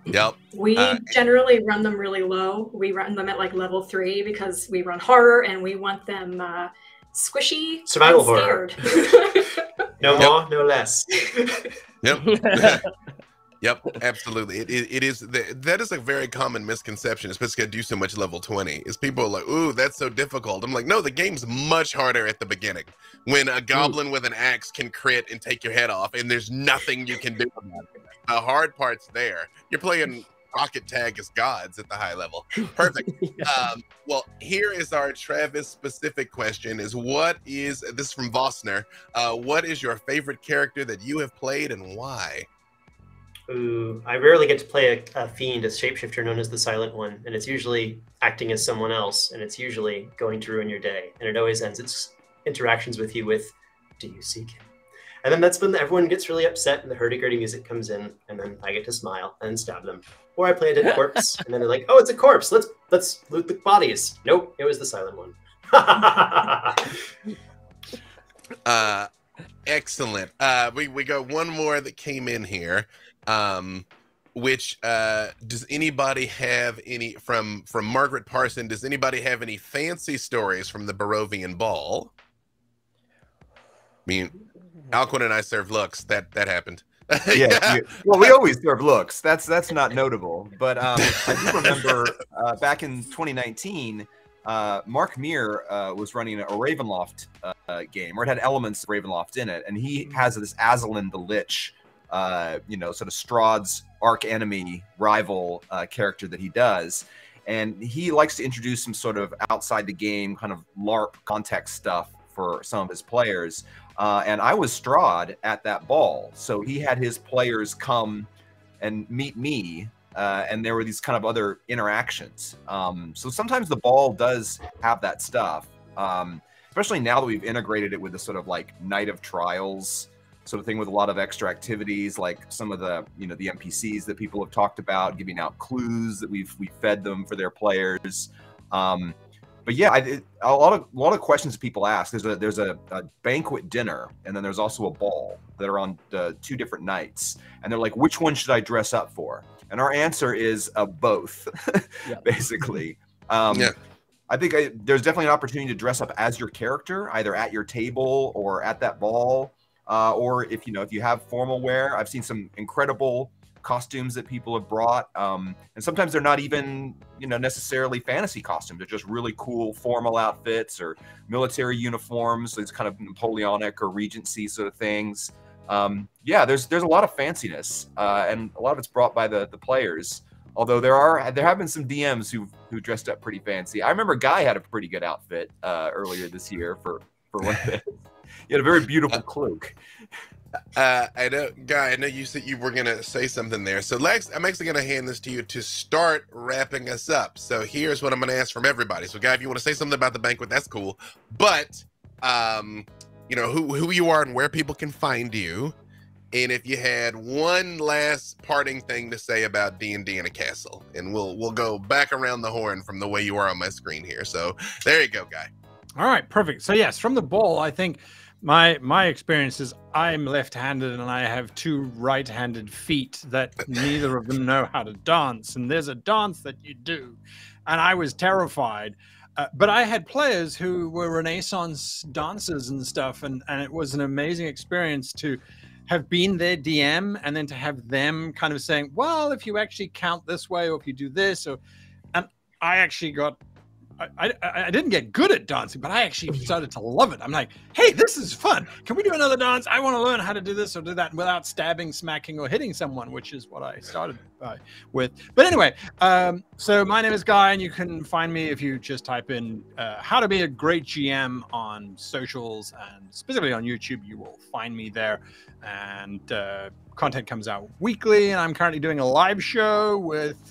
Yep. We generally run them really low. We run them at like level 3 because we run horror and we want them squishy, survival and horror. No more, no less. Yep. Yep, absolutely. It is that is a very common misconception, especially because I do so much level 20. Is people are like, "Ooh, that's so difficult." I'm like, no, the game's much harder at the beginning. When a goblin with an axe can crit and take your head off, and there's nothing you can do about it. The hard part's there. You're playing rocket tag as gods at the high level. Perfect. Well, here is our Travis specific question: this is from Vosner? What is your favorite character that you have played and why? Ooh, I rarely get to play a fiend, a shapeshifter known as the Silent One, and it's usually acting as someone else, and it's usually going to ruin your day, and it always ends its interactions with you with, "Do you seek him?" And then that's when everyone gets really upset, and the hurdy-gurdy music comes in, and then I get to smile and stab them. Or I play a dead corpse, and then they're like, "Oh, it's a corpse. Let's loot the bodies." Nope, it was the Silent One. Excellent. We got one more that came in here. Which does anybody have any from Margaret Parson? Does anybody have any fancy stories from the Barovian Ball? I mean, Alcuin and I served looks. That happened. Yeah. Well, we always serve looks. That's not notable. But I do remember back in 2019, Mark Meir was running a Ravenloft game, or it had elements of Ravenloft in it, and he has this Aslan the Lich, sort of Strahd's arch enemy rival character that he does, and he likes to introduce some sort of outside the game kind of LARP context stuff for some of his players. And I was Strahd at that ball, so he had his players come and meet me, and there were these kind of other interactions. So sometimes the ball does have that stuff, especially now that we've integrated it with the sort of like Night of Trials sort of thing, with a lot of extra activities, like some of the the NPCs that people have talked about, giving out clues that we've fed them for their players. But yeah, a lot of questions people ask. There's a banquet dinner, and then there's also a ball that are on 2 different nights, and they're like, which one should I dress up for? And our answer is both, basically. I think there's definitely an opportunity to dress up as your character, either at your table or at that ball. Or if you have formal wear. I've seen some incredible costumes that people have brought, and sometimes they're not even necessarily fantasy costumes. They're just really cool formal outfits or military uniforms. It's kind of Napoleonic or Regency sort of things. Yeah, there's a lot of fanciness, and a lot of it's brought by the players. Although there have been some DMs who dressed up pretty fancy. I remember Guy had a pretty good outfit earlier this year for one of it. He had a very beautiful cloak. I know, Guy, I know you said you were going to say something there. So, Lex, I'm actually going to hand this to you to start wrapping us up. So, here's what I'm going to ask from everybody. So, Guy, if you want to say something about the banquet, that's cool. But, who you are and where people can find you. And if you had one last parting thing to say about D&D in a castle. And we'll go back around the horn from the way you are on my screen here. So, there you go, Guy. All right, perfect. So, yes, from the ball, I think my experience is I'm left-handed and I have 2 right-handed feet that neither of them know how to dance. And there's a dance that you do. And I was terrified. But I had players who were Renaissance dancers and stuff. And it was an amazing experience to have been their DM and then to have them kind of saying, well, if you actually count this way, or if you do this, and I actually got... I didn't get good at dancing, but I actually started to love it. I'm like, hey, this is fun. Can we do another dance? I want to learn how to do this or do that without stabbing, smacking, or hitting someone, which is what I started with. But anyway, so my name is Guy, and you can find me if you just type in how to be a great GM on socials, and specifically on YouTube. You will find me there. And content comes out weekly, and I'm currently doing a live show with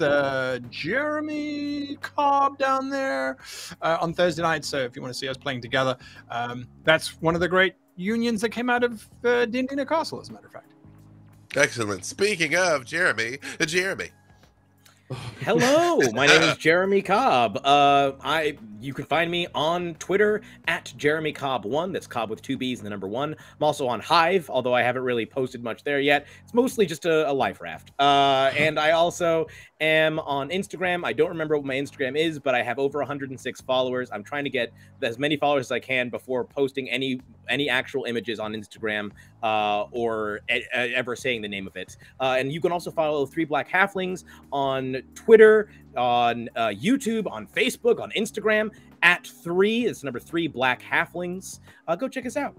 Jeremy Cobb down there on Thursday night. So if you want to see us playing together, that's one of the great unions that came out of D&D Castle, as a matter of fact. Excellent. Speaking of Jeremy. Hello, my name is Jeremy Cobb. You can find me on Twitter at JeremyCobb1. That's Cobb with 2 B's and the number 1. I'm also on Hive, although I haven't really posted much there yet. It's mostly just a life raft. And I also am on Instagram. I don't remember what my Instagram is, but I have over 106 followers. I'm trying to get as many followers as I can before posting any actual images on Instagram or ever saying the name of it. And you can also follow 3 Black Halflings on Twitter, on YouTube, on Facebook, on Instagram at 3. It's number 3 Black Halflings. Go check us out.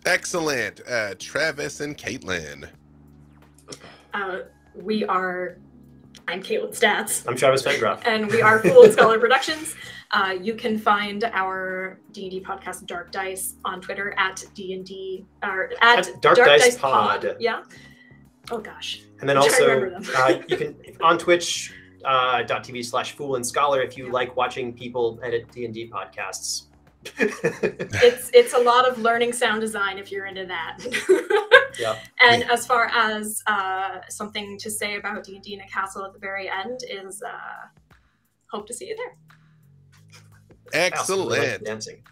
Excellent. Travis and Caitlin. I'm Caitlin Stats. I'm Travis Pendroff. And we are Fool and Scholar Productions. You can find our D&D podcast Dark Dice on Twitter at D&D or at Dark Dice Pod. Yeah. Oh gosh. And then also you can on Twitch .tv/Fool and Scholar if you like watching people edit D&D podcasts. It's a lot of learning sound design if you're into that. Yeah. And as far as something to say about D&D in a Castle at the very end is hope to see you there. Excellent. Dancing.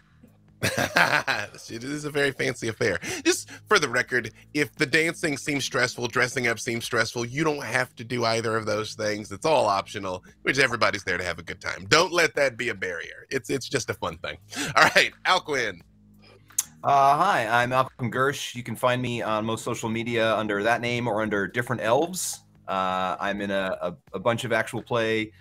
It is a very fancy affair. Just for the record, if the dancing seems stressful, dressing up seems stressful, you don't have to do either of those things. It's all optional, which everybody's there to have a good time. Don't let that be a barrier. It's just a fun thing. All right, Alcuin. Hi, I'm Alcuin Gersh. You can find me on most social media under that name or under different elves. I'm in a bunch of actual play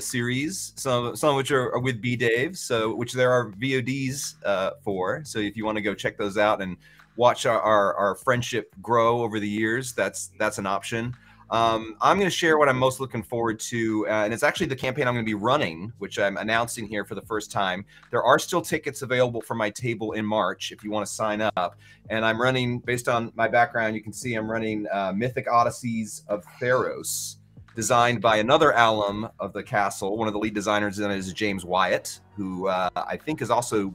series, some of which are with B Dave, which there are VODs for. So if you want to go check those out and watch our friendship grow over the years, that's an option. I'm going to share what I'm most looking forward to, and it's actually the campaign I'm going to be running, which I'm announcing here for the first time. There are still tickets available for my table in March if you want to sign up. And I'm running, based on my background, you can see I'm running Mythic Odysseys of Theros, designed by another alum of the castle. One of the lead designers in it is James Wyatt, who I think is also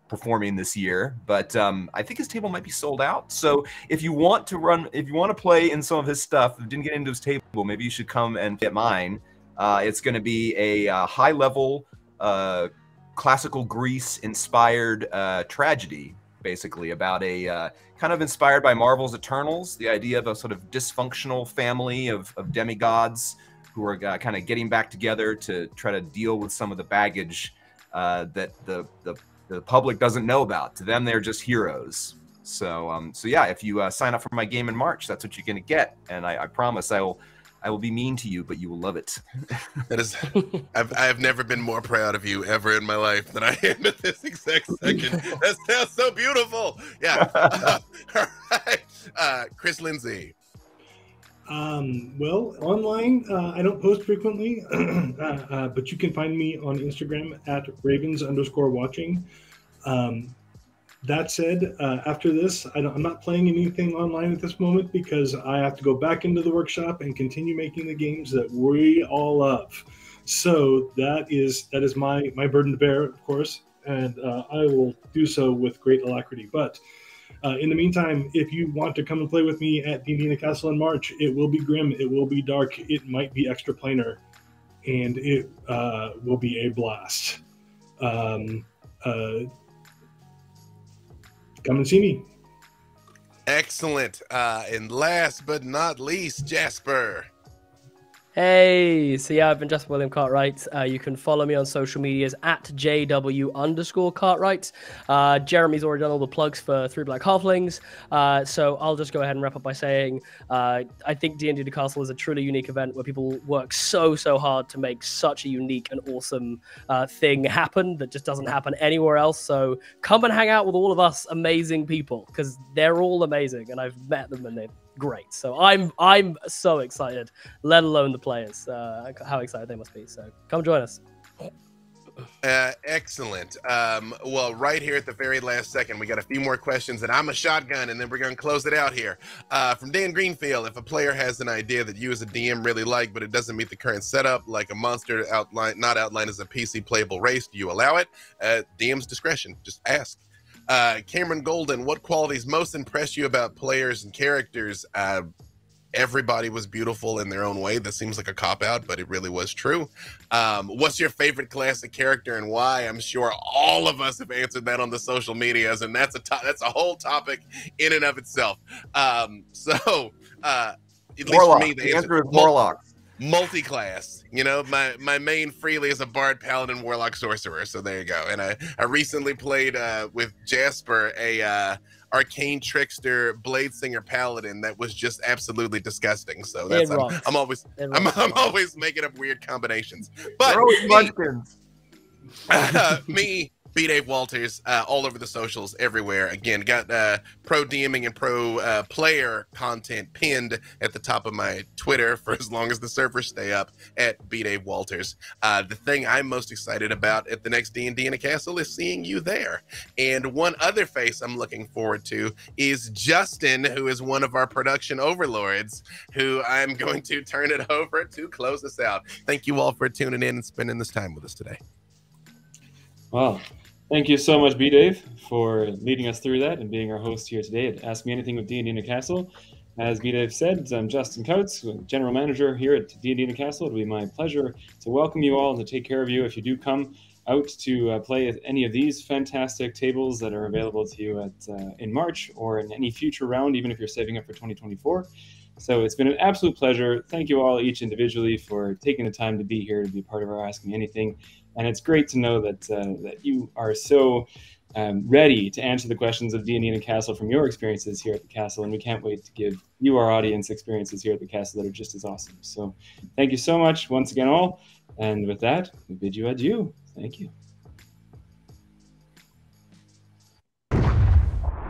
performing this year, but I think his table might be sold out. So if you want to play in some of his stuff, didn't get into his table, maybe you should come and get mine. It's going to be a high-level classical Greece inspired tragedy, basically about a kind of inspired by Marvel's Eternals, the idea of a sort of dysfunctional family of demigods who are kind of getting back together to try to deal with some of the baggage that the public doesn't know about. To them, they're just heroes. So yeah, if you sign up for my game in March, that's what you're going to get. And I promise I will be mean to you, but you will love it. That is, I have never been more proud of you ever in my life than I am at this exact second. That sounds so beautiful. Yeah. All right. Chris Lindsay. Well, online, I don't post frequently, but you can find me on Instagram at ravens_watching. That said, after this, I'm not playing anything online at this moment because I have to go back into the workshop and continue making the games that we all love. So that is my burden to bear, of course, and I will do so with great alacrity. But in the meantime, if you want to come and play with me at D&D Castle in March, it will be grim, it will be dark, it might be extra planar, and it will be a blast. Come and see me. Excellent. And last but not least, Jasper. Hey, so yeah, I've been Jasper William Cartwright. You can follow me on social medias at JW_Cartwright. Jeremy's already done all the plugs for Three Black Halflings, so I'll just go ahead and wrap up by saying I think D&D The Castle is a truly unique event where people work so hard to make such a unique and awesome thing happen that just doesn't happen anywhere else. So come and hang out with all of us amazing people, because they're all amazing and I've met them and they're great. So I'm so excited, let alone the players, how excited they must be. So come join us. Excellent. Well, right here at the very last second, we got a few more questions, and I'm a shotgun, and then we're going to close it out here. From Dan Greenfield: if a player has an idea that you as a DM really like, but it doesn't meet the current setup, like a monster not outlined as a PC playable race, do you allow it? DM's discretion. Just ask. Cameron Golden: what qualities most impress you about players and characters? Everybody was beautiful in their own way. That seems like a cop-out, but it really was true. What's your favorite classic character and why? I'm sure all of us have answered that on the social medias, and that's a whole topic in and of itself. At least for me, the answer is Morlocks. Multi-class, you know, my main freely is a bard, paladin, warlock, sorcerer. So there you go. And I recently played with Jasper a arcane trickster, blade singer, paladin that was just absolutely disgusting. So that's I'm always making up weird combinations. But me, B. Dave Walters, all over the socials, everywhere. Again, got pro DMing and pro player content pinned at the top of my Twitter for as long as the servers stay up at B. Dave Walters. The thing I'm most excited about at the next D&D in a Castle is seeing you there. And one other face I'm looking forward to is Justin, who is one of our production overlords, who I'm going to turn it over to close us out. Thank you all for tuning in and spending this time with us today. Wow. Thank you so much, B-Dave, for leading us through that and being our host here today at Ask Me Anything with D&D in a Castle. As B-Dave said, I'm Justin Coates, General Manager here at D&D in a Castle. It'll be my pleasure to welcome you all and to take care of you if you do come. out to play at any of these fantastic tables that are available to you in March or in any future round, even if you're saving up for 2024. So it's been an absolute pleasure. Thank you all each individually for taking the time to be here, to be part of our Ask Me Anything. And it's great to know that that you are so ready to answer the questions of D&D and Castle from your experiences here at the Castle. And we can't wait to give you, our audience, experiences here at the Castle that are just as awesome. So thank you so much once again all. And with that, we bid you adieu. Thank you.